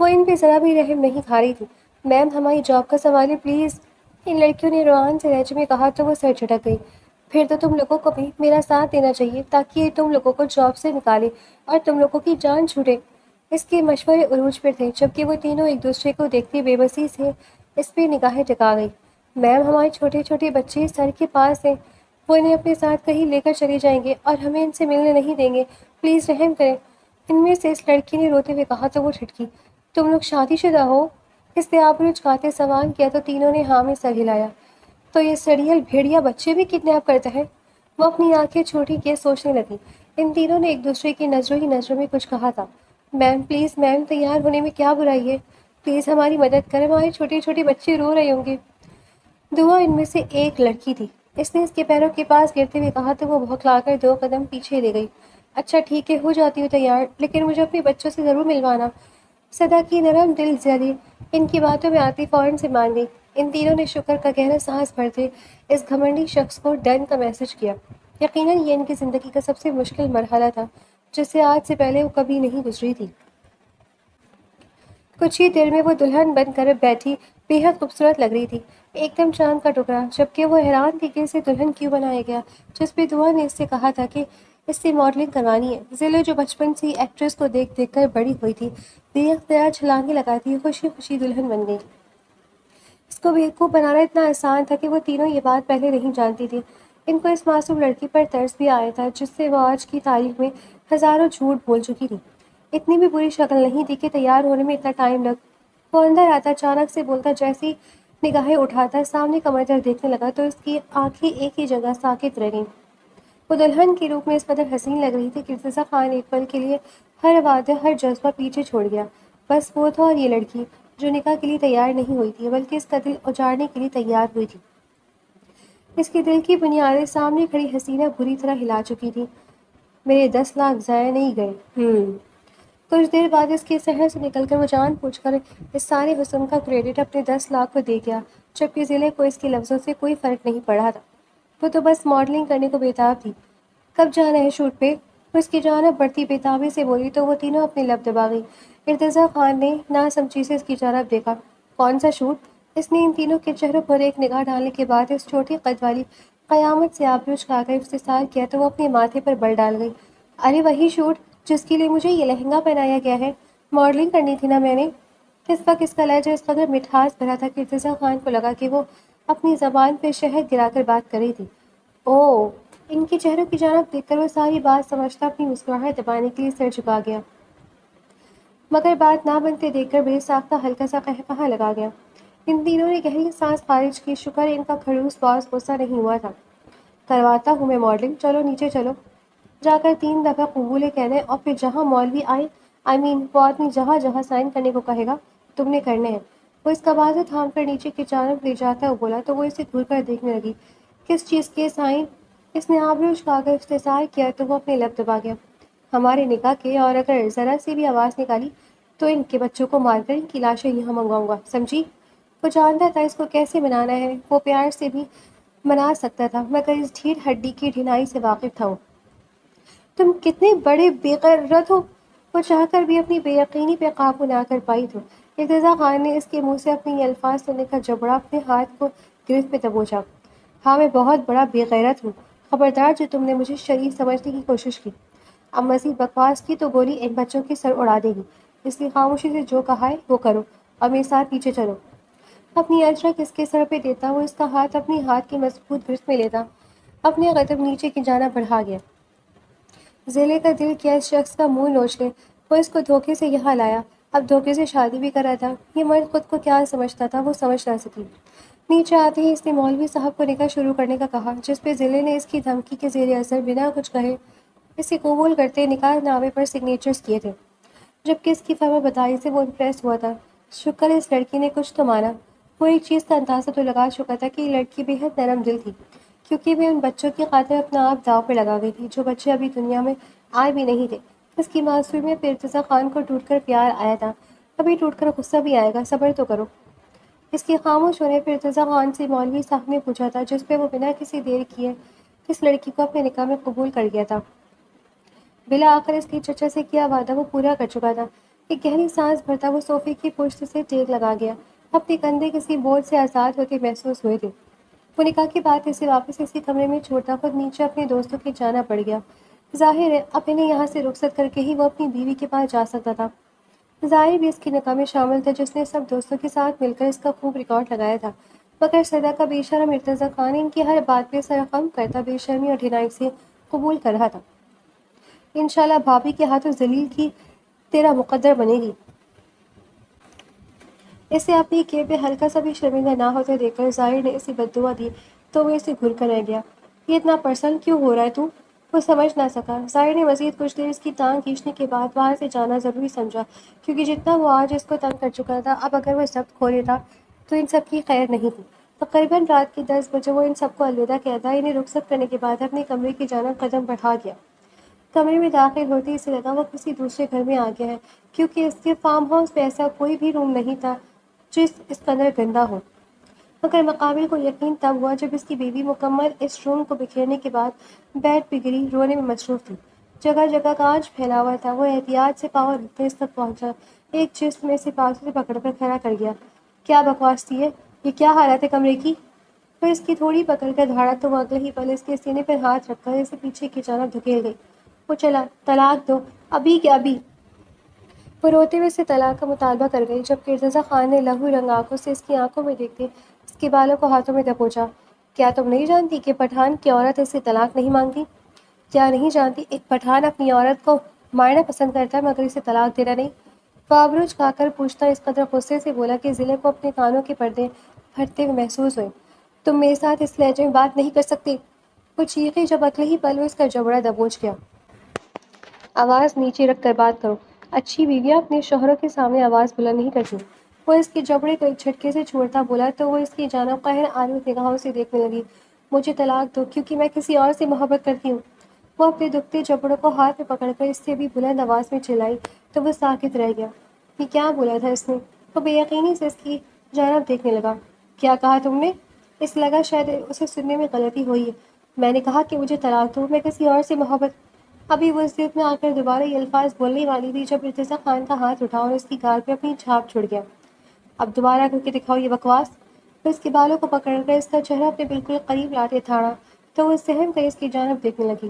وہ ان پہ ذرا بھی رحم نہیں کھا رہی تھی۔ میم ہماری جاب کا سوال ہے پلیز، ان لڑکیوں نے روحان سے لہجے میں کہا تو وہ سر جھٹک گئی۔ پھر تو تم لوگوں کو بھی میرا ساتھ دینا چاہیے تاکہ یہ تم لوگوں کو جاب سے نکالے اور تم لوگوں کی جان چھوٹے۔ اس کے مشورے عروج پر تھے، جبکہ وہ تینوں ایک دوسرے کو دیکھتے بے بسی سے اس پہ نگاہیں ٹکا گئی۔ میم ہمارے چھوٹے چھوٹے بچے سر کے پاس ہیں، وہ انہیں اپنے ساتھ کہیں لے کر چلے جائیں گے اور ہمیں ان سے ملنے نہیں دیں گے، پلیز رحم کریں۔ ان میں سے اس لڑکی نے روتے ہوئے کہا تو وہ ٹھٹکی۔ تم لوگ شادی شدہ ہو؟ اس نے آبرو چکاتے سوال کیا تو تینوں نے ہاں میں سر ہلایا۔ تو یہ سڑیل بھیڑیا بچے بھی کڈنیپ کرتا ہے؟ وہ اپنی آنکھیں چھوٹی کیے سوچنے لگی۔ ان تینوں نے ایک دوسرے کی نظروں ہی نظروں میں کچھ کہا تھا۔ میم پلیز میم، تیار ہونے میں کیا برائی ہے؟ پلیز ہماری مدد کریں، ہمارے چھوٹے چھوٹے بچے رو رہے ہوں گے۔ دعا ان میں سے ایک لڑکی تھی۔ اس نے اس کے پیروں کے پاس گرتے ہوئے کہا تو وہ بھوکلا کر 2 قدم پیچھے لے گئی۔ اچھا ٹھیک ہے، ہو جاتی ہوں تیار، لیکن مجھے اپنے بچوں سے ضرور ملوانا۔ صدا کی نرم دل زدی ان کی باتوں میں آتی فوراً سے مان گئی۔ ان تینوں نے شکر کا گہرا سانس بھرتے اس گھمنڈی شخص کو ڈن کا میسج کیا۔ یقیناً یہ ان کی زندگی کا سب سے مشکل مرحلہ تھا جس سے آج سے پہلے وہ کبھی نہیں گزری تھی۔ کچھ ہی دیر میں وہ دلہن بن کر بیٹھی بے حد خوبصورت لگ رہی تھی، ایک دم چاند کا ٹکڑا، جبکہ وہ حیران تھی کہ اسے دلہن کیوں بنایا گیا، جس پہ دعا نے اس سے کہا تھا کہ اس سے ماڈلنگ کروانی ہے۔ ضلع جو بچپن سے ایکٹریس کو دیکھ دیکھ کر بڑی ہوئی تھی، بے اختیار چھلانگیں لگاتی خوشی خوشی دلہن بن گئی۔ اس کو بیوقوف بنانا اتنا آسان تھا کہ وہ تینوں یہ بات پہلے نہیں جانتی تھی۔ ان کو اس معصوم لڑکی پر ترس بھی آیا تھا جس سے وہ آج کی تاریخ میں ہزاروں جھوٹ بول چکی تھی۔ اتنی بھی بری شکل نہیں تھی کہ تیار ہونے میں اتنا ٹائم لگ۔ وہ اندر آتا اچانک سے بولتا، جیسی نگاہیں اٹھاتا سامنے کا منظر دیکھنے لگا تو اس کی آنکھیں ایک ہی جگہ ساکت رہ گئیں۔ وہ دلہن کے روپ میں اس قدر حسین لگ رہی تھی کہ ارتضیٰ خان ایک پل کے لیے ہر وعدہ ہر جذبہ پیچھے چھوڑ گیا۔ بس وہ تھا اور یہ لڑکی جو نکاح کے لیے تیار نہیں ہوئی تھی بلکہ اس کا دل اجاڑنے کے لیے تیار ہوئی تھی۔ اس کے دل کی بنیادیں سامنے کھڑی حسینہ بری طرح ہلا چکی تھی۔ میرے 10 لاکھ ضائع نہیں گئے۔ کچھ دیر بعد اس کے صحن سے نکل کر وہ جان پوچھ کر اس سارے حسن کا کریڈٹ اپنے 10 لاکھ کو دے گیا، جبکہ ضلع کو اس کے لفظوں سے کوئی فرق نہیں پڑا تھا۔ وہ تو بس ماڈلنگ کرنے کو بیتاب تھی۔ کب جانا ہے شوٹ پہ؟ وہ اس کی جانب بڑھتی بےتابی سے بولی تو وہ تینوں اپنے لب دبا گئی۔ ارتضیٰ خان نے ناسمجھی سے اس کی جانب دیکھا۔ کون سا شوٹ؟ اس نے ان تینوں کے چہروں پر ایک نگاہ ڈالنے کے بعد اس چھوٹی قد والی قیامت سے آبرو چکا کر استحصال کیا تو وہ اپنے ماتھے پر بل ڈال گئی۔ ارے وہی شوٹ جس کے لیے مجھے یہ لہنگا پہنایا گیا ہے، ماڈلنگ کرنی تھی نا میں نے۔ اس وقت اس کا لہجہ اس قدر مٹھاس بھرا تھا کہ ارتضیٰ خان کو لگا کہ وہ اپنی زبان پہ شہد گرا کر بات کر رہی تھی۔ اوہ! ان کے چہروں کی جانب دیکھ کر وہ ساری بات سمجھتا اپنی مسکراہٹ دبانے کے لیے سر جھکا گیا، مگر بات نہ بنتے دیکھ کر بے ساختہ ہلکا سا قہقہا لگا گیا۔ ان تینوں نے گہری سانس خارج کی، شکر ان کا خڑوس باز غصہ نہیں ہوا تھا۔ کرواتا ہوں میں ماڈلنگ، چلو نیچے چلو۔ جا کر 3 دفعہ قبولے کہہ دیں اور پھر جہاں مولوی وہ آدمی جہاں جہاں سائن کرنے کو کہے گا تم نے کرنے ہیں۔ وہ اس کا بازو تھام کر نیچے کی جانب لے جاتا ہوا بولا تو وہ اسے گھور کر دیکھنے لگی۔ کس چیز کے سائن؟ اس نے آبرو چکا کر استحصال کیا تو وہ اپنے لب دبا گیا۔ ہمارے نکاح کے، اور اگر ذرا سی بھی آواز نکالی تو ان کے بچوں کو مار کر ان کی لاشیں یہاں منگواؤں گا، سمجھی؟ وہ جانتا تھا اس کو کیسے منانا ہے، وہ پیار سے بھی منا سکتا تھا مگر اس ڈھیڑ ہڈی کی ڈھنائی سے واقف تھا وہ۔ تم کتنے بڑے بے غیرت ہو! وہ چاہ کر بھی اپنی بے یقینی پہ قابو نہ کر پائی تو ارتضیٰ خان نے اس کے منہ سے اپنے یہ الفاظ سننے کا جبڑا اپنے ہاتھ کو گرفت میں دبوچا۔ ہاں میں بہت بڑا بے غیرت ہوں، خبردار جو تم نے مجھے شریف سمجھنے کی کوشش کی۔ اب مزید بکواس کی تو گولی ان بچوں کی سر اڑا دے گی، اس لیے خاموشی سے جو کہا ہے وہ کرو اور میرے ساتھ پیچھے چلو۔ اپنی اجرک اس کے سر پہ دیتا وہ اس کا ہاتھ اپنی ہاتھ کی مضبوط گرفت میں لیتا اپنے قدم نیچے کی جانب بڑھا گیا۔ ضلع کا دل کیا اس شخص کا منہ نوچ لے، وہ اس کو دھوکے سے یہاں لایا، اب دھوکے سے شادی بھی کرا تھا۔ یہ مرد خود کو کیا سمجھتا تھا وہ سمجھ نہ سکی۔ نیچے آتے ہی اس نے مولوی صاحب کو نکاح شروع کرنے کا کہا، جس پہ ضلع نے اس کی دھمکی کے زیر اثر بنا کچھ کہے اسے قبول کرتے نکاح نامے پر سگنیچرز کیے تھے، جبکہ اس کی فہم بدائی سے وہ امپریس ہوا تھا۔ شکر اس لڑکی نے کچھ تو مانا۔ وہ ایک چیز کا اندازہ تو لگا چکا تھا کہ یہ لڑکی بے حد نرم دل تھی، کیونکہ وہ ان بچوں کی خاطر اپنا آپ داؤ پہ لگا گئی تھی جو بچے ابھی دنیا میں آئے بھی نہیں تھے۔ اس کی معصومیت پہ ارتضیٰ خان کو ٹوٹ کر پیار آیا تھا، ابھی ٹوٹ کر غصہ بھی آئے گا، صبر تو کرو۔ اس کے خاموش ہونے پہ ارتضیٰ خان سے مولوی صاحب نے پوچھا تھا، جس پہ وہ بنا کسی دیر کیے اس لڑکی کو اپنے نکاح میں قبول کر گیا تھا۔ بالآخر اس کے چچا سے کیا وعدہ وہ پورا کر چکا تھا۔ ایک گہری سانس بھرتا وہ صوفے کی پشت سے ٹیک لگا گیا، اپنے کندھے کسی بوجھ سے آزاد ہوتے محسوس ہوئے تھے۔ وہ نکاح کے بعد اسے واپس اسی کمرے میں چھوڑتا خود نیچے اپنے دوستوں کے جانا پڑ گیا۔ ظاہر ہے اب انہیں یہاں سے رخصت کر کے ہی وہ اپنی بیوی کے پاس جا سکتا تھا۔ ظاہر بھی اس کی نکاح میں شامل تھا جس نے سب دوستوں کے ساتھ مل کر اس کا خوب ریکارڈ لگایا تھا، مگر صدا کا بے شرم ارتضیٰ خان ان کی ہر بات پہ سر خم کرتا بے شرمی اور ڈھنائی سے قبول کر رہا تھا۔ انشاءاللہ بھابھی کے ہاتھوں ذلیل کی تیرا مقدر بنے گی۔ اسے اپنی کیے پہ ہلکا سا بھی شرمندہ نہ ہوتے دیکھ کر ظاہر نے اسے بددعا دی تو وہ اسے گھر کر رہ گیا۔ یہ اتنا پرسن کیوں ہو رہا ہے تو؟ وہ سمجھ نہ سکا۔ ظاہر نے مزید کچھ دیر اس کی ٹانگ کھینچنے کے بعد وہاں سے جانا ضروری سمجھا، کیونکہ جتنا وہ آج اس کو تنگ کر چکا تھا اب اگر وہ ضبط کھو لیتا تو ان سب کی خیر نہیں تھی۔ تقریباً رات کے 10 بجے وہ ان سب کو الوداع کہتا انہیں رخصت کرنے کے بعد اپنے کمرے کی جانب قدم بڑھا گیا۔ کمرے میں داخل ہوتے اسے لگا وہ کسی دوسرے گھر میں آ گیا ہے، کیونکہ اس کے فارم ہاؤس میں ایسا کوئی بھی روم نہیں تھا جو اس قدر گندا ہو۔ مگر مقابل کو یقین تب ہوا جب اس کی بیوی مکمل اس روم کو بکھیرنے کے بعد بیڈ پہ گری رونے میں مصروف تھی۔ جگہ جگہ کانچ پھیلا ہوا تھا۔ وہ احتیاط سے پاؤں رکھتے اس تک پہنچا، ایک جسم میں سے بازو سے پکڑ کر کھڑا کر گیا۔ کیا بکواس تھی یہ کیا حالت ہے کمرے کی؟ پھر اس کی تھوڑی پکڑ کر دھاڑا تو وہ اگلے ہی پل اس کے سینے پر ہاتھ رکھ کر اسے پیچھے کی جانب دھکیل گئی۔ وہ چلا، طلاق دو، ابھی کہ ابھی۔ وہ روتے ہوئے اسے طلاق کا مطالبہ کر گئی جب ارتضیٰ خان نے لہو رنگ آنکھوں سے اس کی آنکھوں میں دیکھتے اس کے بالوں کو ہاتھوں میں دبوچا۔ کیا تم نہیں جانتی کہ پٹھان کی عورت اس سے طلاق نہیں مانگتی؟ کیا نہیں جانتی ایک پٹھان اپنی عورت کو مارنا پسند کرتا ہے مگر اسے طلاق دینا نہیں؟ وہ آبرو جھکا کر پوچھتا اس قدر غصے سے بولا کہ ضلع کو اپنے کانوں کے پردے پھٹتے ہوئے محسوس ہوئے۔ تم میرے ساتھ اس لہجے میں بات نہیں کر سکتی۔ وہ چیخی جب اگلے ہی پل وہ اس کا جبڑا دبوچ گیا۔ آواز نیچے رکھ کر بات کرو۔ اچھی بیویاں اپنے شوہروں کے سامنے آواز بلند نہیں کرتی۔ وہ اس کے جبڑے کو ایک جھٹکے سے چھوڑتا بولا تو وہ اس کی جانب قہر آلود نگاہوں سے دیکھنے لگی۔ مجھے طلاق دو کیونکہ میں کسی اور سے محبت کرتی ہوں۔ وہ اپنے دکھتے جبڑوں کو ہاتھ میں پکڑ کر اس سے بھی بلند آواز میں چلائی تو وہ ساکت رہ گیا۔ یہ کیا بولا تھا اس نے؟ وہ بے یقینی سے اس کی جانب دیکھنے لگا۔ کیا کہا تم نے؟ اس لگا شاید اسے سننے میں غلطی ہوئی ہے۔ میں نے کہا کہ مجھے طلاق دو، میں کسی اور سے محبت۔ ابھی وہ اس ضد میں آ کر دوبارہ یہ الفاظ بولنے والی تھی جب ارتضیٰ خان کا ہاتھ اٹھا اور اس کی گال پہ اپنی چھاپ چھوڑ گیا۔ اب دوبارہ کر کے دکھاؤ یہ بکواس۔ وہ اس کے بالوں کو پکڑ کر اس کا چہرہ اپنے بالکل قریب لاتے تھاڑا تو وہ سہم کر اس کی جانب دیکھنے لگی۔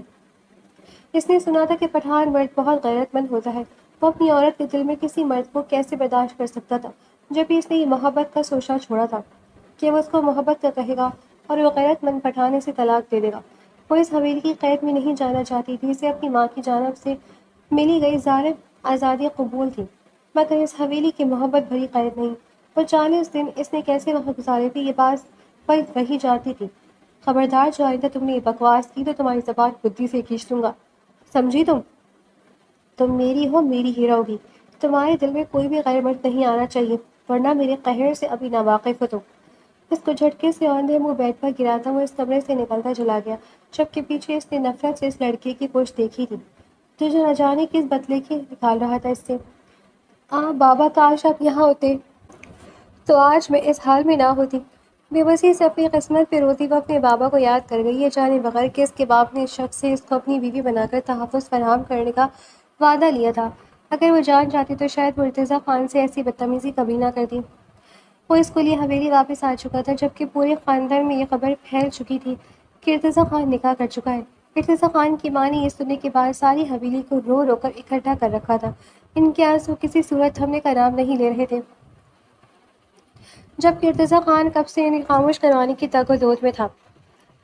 اس نے سنا تھا کہ پٹھان مرد بہت غیرت مند ہوتا ہے۔ وہ اپنی عورت کے دل میں کسی مرد کو کیسے برداشت کر سکتا تھا جب بھی اس نے یہ محبت کا سوچا چھوڑا تھا کہ وہ اس کو محبت کا کہے گا اور وہ غیرت مند پٹھان اسے طلاق دے دے گا۔ وہ اس حویلی کی قید میں نہیں جانا چاہتی تھی، اسے اپنی ماں کی جانب سے ملی گئی ظالم آزادی قبول تھی، مگر اس حویلی کی محبت بھری قید نہیں۔ وہ 40 دن اس نے کیسے وہاں گزارے تھے یہ بات وہی جانتی تھی۔ خبردار جو آئندہ تم نے یہ بکواس کی تو تمہاری زبان بدی سے کھینچ لوں گا، سمجھی تم میری ہو، میری ہی رہو گی۔ تمہارے دل میں کوئی بھی غیر مرد نہیں آنا چاہیے، ورنہ میرے قہر سے ابھی ناواقف ہو تم۔ اس کو جھٹکے سے اوندھے منہ بیڈ پر گراتا وہ اس کمرے سے نکلتا چلا گیا، جبکہ پیچھے اس نے نفرت سے اس لڑکے کی پشت دیکھی تھی جو نہ جانے کس بدلے کی نکال رہا تھا اس سے۔ بابا کاش آپ یہاں ہوتے تو آج میں اس حال میں نہ ہوتی۔ بے بسی سے اپنی قسمت پہ روتی وہ اپنے بابا کو یاد کر گئی، یہ جانے بغیر کہ اس کے باپ نے اس شخص سے اس کو اپنی بیوی بنا کر تحفظ فراہم کرنے کا وعدہ لیا تھا۔ اگر وہ جان جاتی تو شاید وہ ارتضیٰ خان سے ایسی بدتمیزی کبھی نہ کرتی۔ وہ اس کو لیے حویلی واپس آ چکا تھا جبکہ پورے خاندان میں یہ خبر پھیل چکی تھی کہ ارتضیٰ خان نکاح کر چکا ہے۔ ارتضیٰ خان کی ماں نے یہ سننے کے بعد ساری حویلی کو رو رو کر اکٹھا کر رکھا تھا۔ ان کے آنسو کسی صورت تھمنے کا نام نہیں لے رہے تھے، جبکہ ارتضیٰ خان کب سے انہیں خاموش کروانے کی تگ و دود میں تھا۔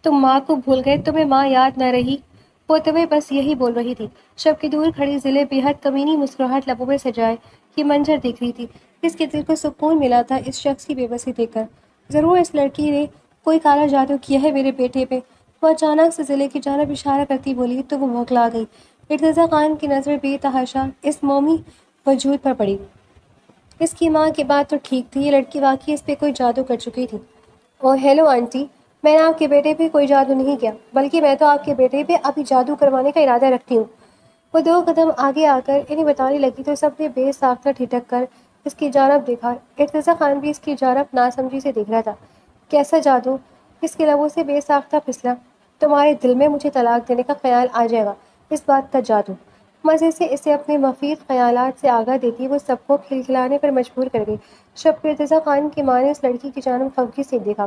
تم ماں کو بھول گئے، تمہیں ماں یاد نہ رہی؟ وہ تمہیں بس یہی بول رہی تھی، جبکہ دور کھڑی ضلع بے حد کمینی مسکراہٹ لبوں میں سجائے یہ منظر دیکھ رہی تھی۔ اس کے دل کو سکون ملا تھا اس شخص کی بے بسی دیکھ کر۔ ضرور اس لڑکی نے کوئی کالا جادو کیا ہے میرے بیٹے پہ، وہ اچانک سے ضلع کی جانب اشارہ کرتی بولی تو وہ بھوکلا گئی۔ ارتضیٰ خان کی نظر بے تحاشا اس مومی وجود پر پڑی۔ اس کی ماں کی بات تو ٹھیک تھی، یہ لڑکی واقعی اس پہ کوئی جادو کر چکی تھی۔ اوہ ہیلو آنٹی، میں نے آپ کے بیٹے پہ کوئی جادو نہیں کیا، بلکہ میں تو آپ کے بیٹے پہ ابھی جادو کروانے کا ارادہ رکھتی ہوں۔ وہ 2 قدم آگے آ کر انہیں بتانے لگی تو سب نے بے ساختہ ٹھٹک کر اس کی جانب دیکھا۔ ارتضیٰ خان بھی اس کی جانب ناسمجھی سے دیکھ رہا تھا۔ کیسا جادو؟ اس کے لبوں سے بے ساختہ پھسلا۔ تمہارے دل میں مجھے طلاق دینے کا خیال آ جائے گا، اس بات کا جادو۔ مزے سے اسے اپنے مفید خیالات سے آگاہ دیتی وہ سب کو کھلکھلانے پر مجبور کر گئی، جب ارتضیٰ خان کی ماں نے اس لڑکی کی جانب خفگی سے دیکھا۔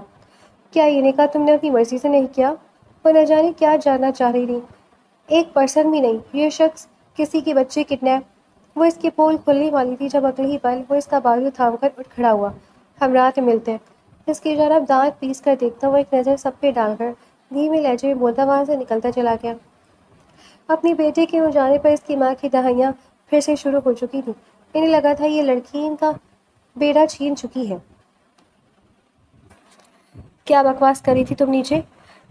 کیا یہ نکاح تم نے اپنی مرضی سے نہیں کیا؟ وہ نہ جانے کیا جاننا چاہ رہی تھی۔ 1% بھی نہیں، یہ شخص کسی کے بچے کڈنیپ۔ وہ اس کی پول کھلنے والی تھی جب اگلے ہی پل وہ اس کا بازو تھام کر اٹھ کھڑا ہوا۔ ہم رات میں ملتے ہیں۔ اس کی جانب دانت پیس کر دیکھتا وہ ایک نظر سب پہ ڈال کر دھیمے لہجے میں بولتا وہاں سے نکلتا چلا گیا۔ اپنی بیٹے کے ہو جانے پر اس کی ماں کی دہائیاں پھر سے شروع ہو چکی تھیں۔ انہیں لگا تھا یہ لڑکی ان کا بیڑا چھین چکی ہے۔ کیا بکواس کری تھی تم نیچے؟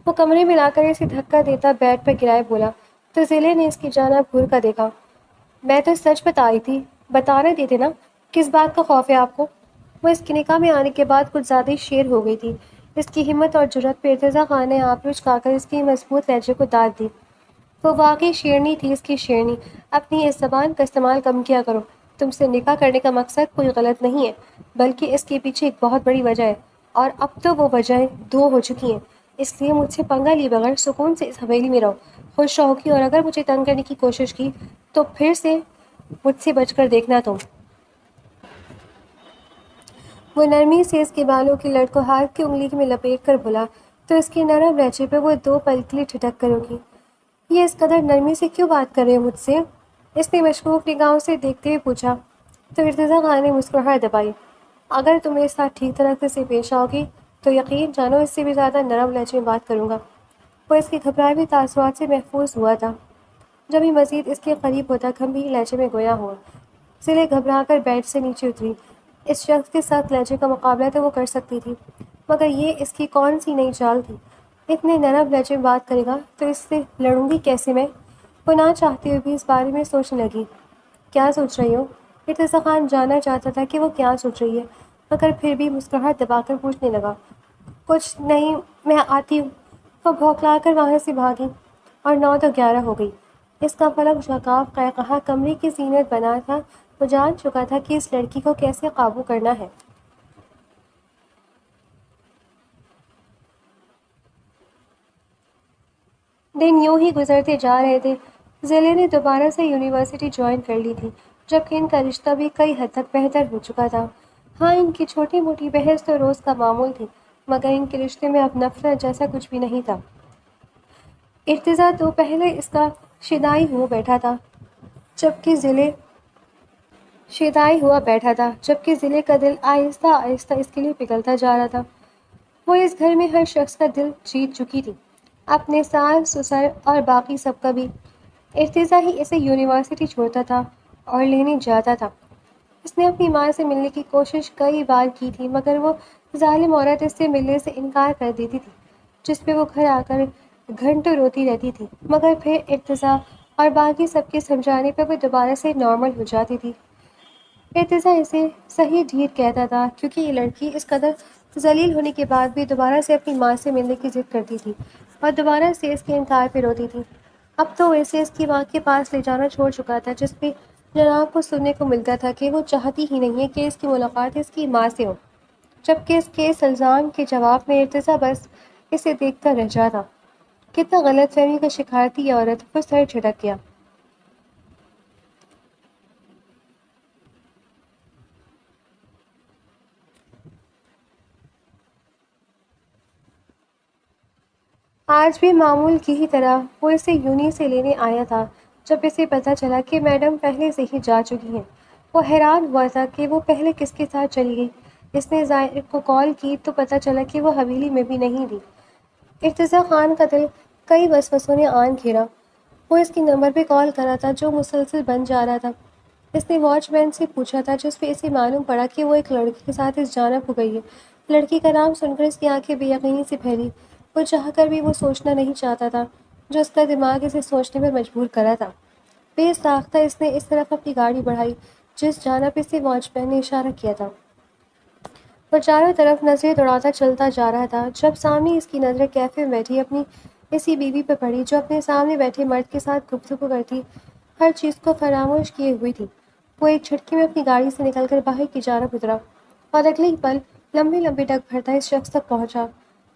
وہ کمرے میں لا کر اسے دھکا دیتا بیڈ پر گرائے بولا تو ضلع نے اس کی جانب گھور کر دیکھا۔ میں تو سچ بتائی تھی، بتانا دیتے نا، کس بات کا خوف ہے آپ کو؟ وہ اس کی نکاح میں آنے کے بعد کچھ زیادہ ہی شیر ہو گئی تھی۔ اس کی ہمت اور جرأت پہ ارتضیٰ خان نے آبرو چکا کر اس کی مضبوط لہجے کو داد دی۔ وہ واقعی شیرنی تھی، اس کی شیرنی۔ اپنی اس زبان کا استعمال کم کیا کرو۔ تم سے نکاح کرنے کا مقصد کوئی غلط نہیں ہے، بلکہ اس کے پیچھے ایک بہت بڑی وجہ ہے، اور اب تو وہ وجہیں دو ہو چکی ہیں۔ اس لیے مجھ سے پنگا لیے بغیر سکون سے اس حویلی میں رہو، خوش رہو گی، اور اگر مجھے تنگ کرنے کی کوشش کی تو پھر سے مجھ سے بچ کر دیکھنا تم۔ وہ نرمی سے اس کے بالوں کی لڑ کو ہاتھ کی انگلی میں لپیٹ کر بولا تو اس کے نرم لہجے پہ وہ دو پل کے لیے ٹھٹک کر اٹھی۔ یہ اس قدر نرمی سے کیوں بات کر رہے ہو مجھ سے؟ اس نے مشکوک نگاہوں سے دیکھتے ہوئے پوچھا تو ارتضیٰ خان نے مسکراہٹ دبائی۔ اگر تم میرے ساتھ ٹھیک طرح سے پیش آؤ گی تو یقین جانو اس سے بھی زیادہ نرم لہجے میں بات کروں گا۔ وہ اس کے گھبرائے ہوئے تاثرات سے محفوظ ہوا تھا۔ جب ہی مزید اس کے قریب ہوتا گھمبیر لہجے میں گویا ہوا۔ ضلع گھبرا کر بیڈ سے نیچے اتری۔ اس شخص کے ساتھ لہجے کا مقابلہ تو وہ کر سکتی تھی، مگر یہ اس کی کون سی نئی چال تھی؟ اتنے نرم لہجے میں بات کرے گا تو اس سے لڑوں گی کیسے میں؟ وہ نہ چاہتے ہوئے بھی اس بارے میں سوچنے لگی۔ کیا سوچ رہی ہو؟ ارتضیٰ خان جاننا چاہتا تھا کہ وہ کیا سوچ رہی ہے، مگر پھر بھی مسکراہٹ دبا کر پوچھنے لگا۔ کچھ نہیں، میں آتی ہوں۔ وہ بھوکلا کر وہاں سے بھاگی اور 9 تو 11 ہو گئی۔ اس کا فلک جاگاف قہقہا کمرے کی زینت بنا تھا۔ وہ جان چکا تھا کہ اس لڑکی کو کیسے قابو کرنا ہے۔ دن یوں ہی گزرتے جا رہے تھے۔ ضلع نے دوبارہ سے یونیورسٹی جوائن کر لی تھی، جبکہ ان کا رشتہ بھی کئی حد تک بہتر ہو چکا تھا۔ ہاں، ان کی چھوٹی موٹی بحث تو روز کا معمول تھی، مگر ان کے رشتے میں اب نفرت جیسا کچھ بھی نہیں تھا۔ ارتضیٰ تو پہلے اس کا شیدائی ہوا بیٹھا تھا، جبکہ ضلع کا دل آہستہ آہستہ اس کے لیے پگھلتا جا رہا تھا۔ وہ اس گھر میں ہر شخص کا دل جیت چکی تھی، اپنے ساس سسر اور باقی سب کا بھی۔ ارتضیٰ ہی اسے یونیورسٹی چھوڑتا تھا اور لینے جاتا تھا۔ اس نے اپنی ماں سے ملنے کی کوشش کئی بار کی تھی، مگر وہ ظالم عورت اس سے ملنے سے انکار کر دیتی تھی، جس پہ وہ گھر آ کر گھنٹوں روتی رہتی تھی، مگر پھر ارتضیٰ اور باقی سب کے سمجھانے پر وہ دوبارہ سے نارمل ہو جاتی تھی۔ ارتضیٰ اسے صحیح ڈھیٹ کہتا تھا، کیونکہ یہ لڑکی اس قدر ذلیل ہونے کے بعد بھی دوبارہ سے اپنی ماں سے ملنے کی ضد کرتی تھی اور دوبارہ سے اس کے انکار پہ روتی تھی۔ اب تو اسے اس کی ماں کے پاس لے جانا چھوڑ چکا تھا، جس پہ جناب کو سننے کو ملتا تھا کہ وہ چاہتی ہی نہیں ہے کہ اس کی ملاقات اس کی ماں سے ہو، جبکہ اس کے اس الزام کے جواب میں ارتضیٰ بس اسے دیکھ کر رہ جاتا۔ کتنا غلط فہمی کا شکار تھی یہ عورت، وہ سر جھٹک گیا۔ آج بھی معمول کی ہی طرح وہ اسے یونی سے لینے آیا تھا۔ جب اسے پتہ چلا کہ میڈم پہلے سے ہی جا چکی ہیں، وہ حیران ہوا تھا کہ وہ پہلے کس کے ساتھ چلی گئی۔ اس نے ظاہر کو کال کی تو پتہ چلا کہ وہ حویلی میں بھی نہیں تھی۔ ارتضیٰ خان کا دل کئی وسوسوں نے آن گھیرا۔ وہ اس کے نمبر پہ کال کر رہا تھا جو مسلسل بن جا رہا تھا۔ اس نے واچ مین سے پوچھا تھا، جس پہ اسے معلوم پڑا کہ وہ ایک لڑکی کے ساتھ اس جانب ہو گئی ہے۔ لڑکی کا نام سن کر اس کی آنکھیں بے یقینی سے پھیلی۔ وہ چاہ کر بھی وہ سوچنا نہیں چاہتا تھا جو اس کا دماغ اسے سوچنے پر مجبور کر رہا تھا۔ بے ساختہ اس نے اس طرف اپنی گاڑی بڑھائی جس جانب اسے واچ مین نے اشارہ کیا تھا۔ وہ چاروں طرف نظریں دوڑاتا چلتا جا رہا تھا، جب سامنے اس کی نظریں کیفے میں بیٹھی اپنی اسی بیوی پہ پڑی جو اپنے سامنے بیٹھے مرد کے ساتھ گفتگو کرتی ہر چیز کو فراموش کیے ہوئی تھی۔ وہ ایک جھٹکے میں اپنی گاڑی سے نکل کر باہر کی جانب اترا اور اگلے ہی پل لمبے لمبے ڈگ بھرتا اس شخص تک پہنچا۔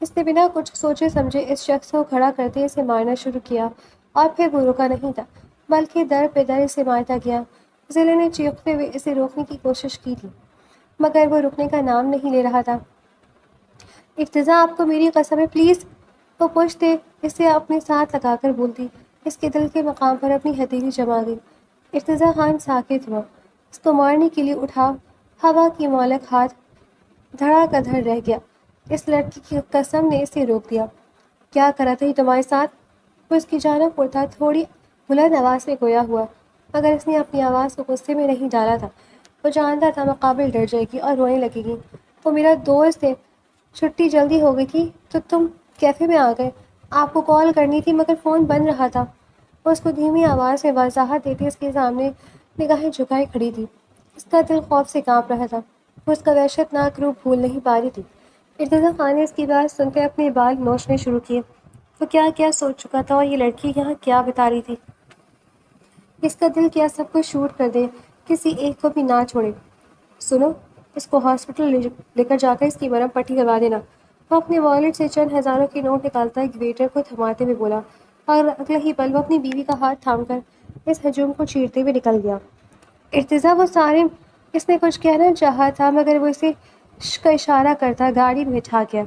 اس نے بنا کچھ سوچے سمجھے اس شخص کو کھڑا کرتے اسے مارنا شروع کیا، اور پھر وہ رکا نہیں تھا بلکہ در پہ در اسے مارتا گیا۔ ضلع نے چیختے ہوئے اسے روکنے کی کوشش کی تھی، مگر وہ رکنے کا نام نہیں لے رہا تھا۔ ارتضیٰ، آپ کو میری قسم ہے، پلیز! وہ پشتے اسے اپنے ساتھ لگا کر بولتی، اس کے دل کے مقام پر اپنی ہتھیلی جما گئی۔ ارتضیٰ خان ساکت ہوا، اس کو مارنے کے لیے اٹھا، ہوا کی مالک ہاتھ دھڑا کا دھڑ رہ گیا۔ اس لڑکی کی قسم نے اسے روک دیا۔ کیا کرا تھا یہ تمہارے ساتھ؟ وہ اس کی جانب اڑتا تھوڑی بلند آواز میں گویا ہوا، مگر اس نے اپنی آواز کو غصے میں نہیں ڈالا تھا، وہ جانتا تھا مقابل ڈر جائے گی اور رونے لگے گی۔ وہ میرا دوست ہے، چھٹی جلدی ہو گئی تھی تو تم کیفے میں آ گئے، آپ کو کال کرنی تھی مگر فون بند رہا تھا۔ وہ اس کو دھیمی آواز میں وضاحت دیتی اس کے سامنے نگاہیں جھکائے کھڑی تھی۔ اس کا دل خوف سے کانپ رہا تھا، وہ اس کا وحشت ناک روپ بھول نہیں پا رہی تھی۔ ارتضیٰ خان نے اس کی بات سنتے اپنے بال نوچنے شروع کیے۔ وہ کیا کیا سوچ چکا تھا اور یہ لڑکی یہاں کیا بتا رہی تھی۔ اس کا دل کیا سب کو شوٹ کر دے، کسی ایک کو بھی نہ چھوڑے۔ سنو، اس کو ہاسپٹل لے کر جا کر اس کی مرہم پٹی کروا دینا۔ وہ اپنے والیٹ سے چند ہزاروں کے نوٹ نکالتا ایک ویٹر کو تھماتے ہوئے بولا، اور اگلے ہی پل وہ اپنی بیوی کا ہاتھ تھام کر اس ہجوم کو چیرتے ہوئے نکل گیا۔ ارتضیٰ وہ سارے اس نے کچھ کہنا چاہا تھا مگر وہ اسے کا اشارہ کرتا گاڑی میں بٹھا گیا۔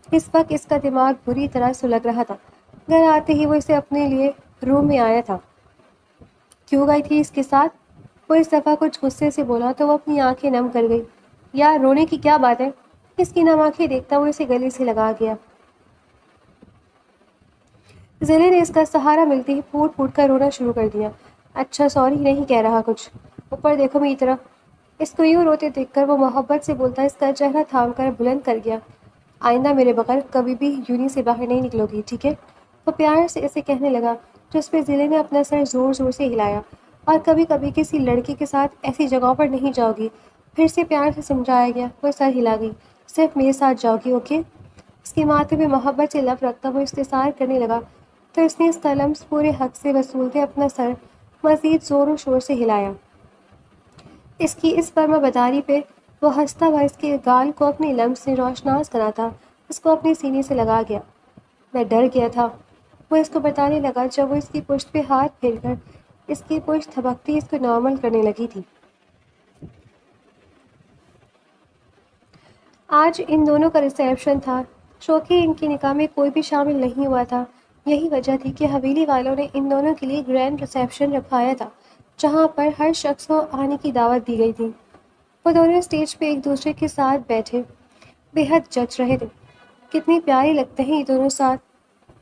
اس وقت اس کا دماغ بری طرح سلگ رہا تھا۔ گھر آتے ہی وہ اسے اپنے لیے روم میں آیا تھا۔ کیوں گئی تھی اس کے ساتھ؟ وہ اس دفعہ کچھ غصے سے بولا تو وہ اپنی آنکھیں نم کر گئی۔ یار رونے کی کیا بات ہے؟ اس کی نم آنکھیں دیکھتا وہ اسے گلے سے لگا گیا۔ ضلع نے اس کا سہارا ملتے ہی پھوٹ پھوٹ کر رونا شروع کر دیا۔ اچھا سوری، نہیں کہہ رہا کچھ، اوپر دیکھو میری طرف۔ اس کو یوں روتے دیکھ کر وہ محبت سے بولتا اس کا چہرہ تھام کر بلند کر گیا۔ آئندہ میرے بغیر کبھی بھی یونی سے باہر نہیں نکلو گی، ٹھیک ہے؟ وہ پیار سے اسے کہنے لگا، جس پہ ضلع نے اپنا سر زور زور سے ہلایا۔ اور کبھی کبھی کسی لڑکی کے ساتھ ایسی جگہوں پر نہیں جاؤ گی۔ پھر سے پیار سے سمجھایا گیا۔ وہ سر ہلا گئی۔ صرف میرے ساتھ جاؤ گی، اوکے؟ اس کے ماتھے پہ محبت سے لب رکھتا وہ استحصال کرنے لگا تو اس نے اس کا لمس پورے حق سے وصولتے اپنا سر مزید زور و شور سے ہلایا۔ اس کی اس فرما بداری پہ وہ ہنستا ہوا اس کے گال کو اپنی لمس سے روشناس کراتا اس کو اپنے سینے سے لگا گیا۔ میں ڈر گیا تھا، وہ اس کو بتانے لگا جب وہ اس کی پشت پہ ہاتھ پھیر کر اس کی پشت تھبکتی اس کو نارمل کرنے لگی تھی۔ آج ان دونوں کا ریسیپشن تھا، چونکہ ان کے نکاح میں کوئی بھی شامل نہیں ہوا تھا۔ یہی وجہ تھی کہ حویلی والوں نے ان دونوں کے لیے گرینڈ ریسیپشن رکھوایا تھا، جہاں پر ہر شخص کو آنے کی دعوت دی گئی تھی۔ وہ دونوں اسٹیج پہ ایک دوسرے کے ساتھ بیٹھے بے حد جچ رہے تھے۔ کتنی پیاری لگتے ہیں یہ دونوں ساتھ،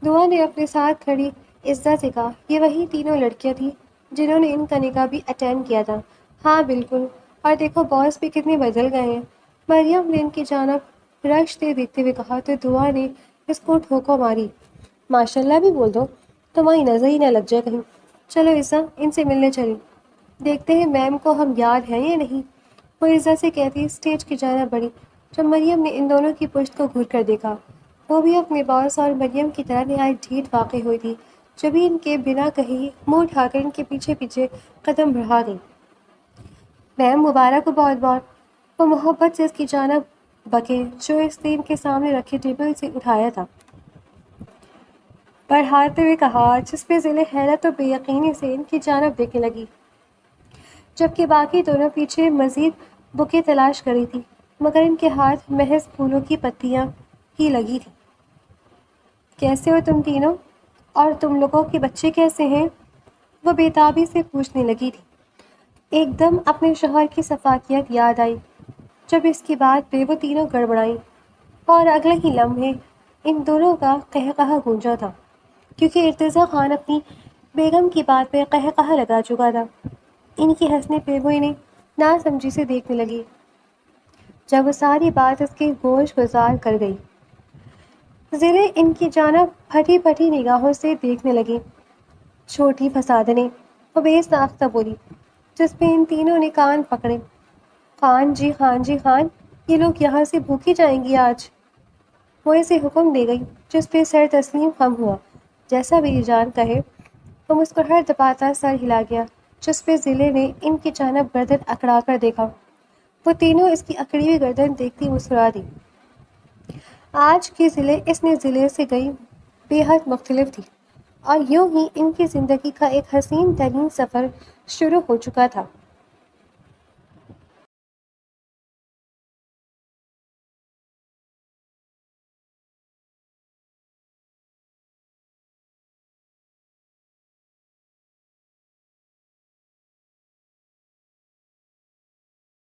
دعا نے اپنے ساتھ کھڑی عزت سے کہا۔ یہ وہی تینوں لڑکیاں تھیں جنہوں نے ان کا نکاح بھی اٹینڈ کیا تھا۔ ہاں بالکل، اور دیکھو باس بھی کتنے بدل گئے ہیں، مریم نے ان کی جانب رشک سے دیکھتے ہوئے کہا تو دعا نے اس کو ٹھوکر ماری۔ ماشاءاللہ بھی بول دو، تمہاری نظر ہی نہ لگ جائے کہیں۔ چلو عزا، ان سے ملنے چلیں، دیکھتے ہیں میم کو ہم یاد ہیں یا نہیں۔ وہ عزت سے کہتی اسٹیج کی جانب بڑھی۔ جب مریم نے ان دونوں کی پشت کو گھور کر دیکھا، وہ بھی اپنے باس اور مریم کی طرح نہایت ڈھیٹ واقع ہوئی تھی، جو بھی ان کے بنا کہیں منہ اٹھا کر ان کے پیچھے پیچھے قدم بڑھا گئی۔ میم مبارک ہو بہت بہت۔ وہ محبت سے اس کی جانب بکے جو اس نے ان کے سامنے رکھے ٹیبل سے اٹھایا تھا، بڑھاتے ہوئے کہا، جس پہ ضلع حیرت و بے یقینی سے ان کی جانب دیکھنے لگی، جبکہ باقی دونوں پیچھے مزید بکے تلاش کر رہی تھی، مگر ان کے ہاتھ محض پھولوں کی پتیاں ہی لگی تھیں۔ کیسے ہو تم تینوں؟ اور تم لوگوں کے بچے کیسے ہیں؟ وہ بےتابی سے پوچھنے لگی تھی۔ ایک دم اپنے شوہر کی شفافیت یاد آئی جب اس کی بات پہ وہ تینوں گڑبڑائیں، اور اگلے ہی لمحے ان دونوں کا قہقہہ گونجا تھا، کیونکہ ارتضیٰ خان اپنی بیگم کی بات پہ قہقہہ لگا چکا تھا۔ ان کی ہنسنے پہ وہ انہیں ناسمجھی سے دیکھنے لگی جب وہ ساری بات اس کے گوش گزار کر گئی۔ ضلع ان کی جانب پھٹی پھٹی نگاہوں سے دیکھنے لگی۔ چھوٹی فسادنے، وہ بے ساختہ بولی، جس پہ ان تینوں نے کان پکڑے۔ خان جی، خان جی، خان، یہ لوگ یہاں سے بھوکی جائیں گی آج۔ وہ اسے حکم دے گئی، جس پہ سر تسلیم خم ہوا۔ جیسا میری جان کہے۔ وہ مسکراہٹ دباتا سر ہلا گیا، جس پہ ضلع نے ان کی جانب گردن اکڑا کر دیکھا۔ وہ تینوں اس کی اکڑی ہوئی گردن دیکھتی مسکرا دی۔ آج کی ضلع اس نے ضلع سے گئی بے حد مختلف تھی، اور یوں ہی ان کی زندگی کا ایک حسین ترین سفر شروع ہو چکا تھا۔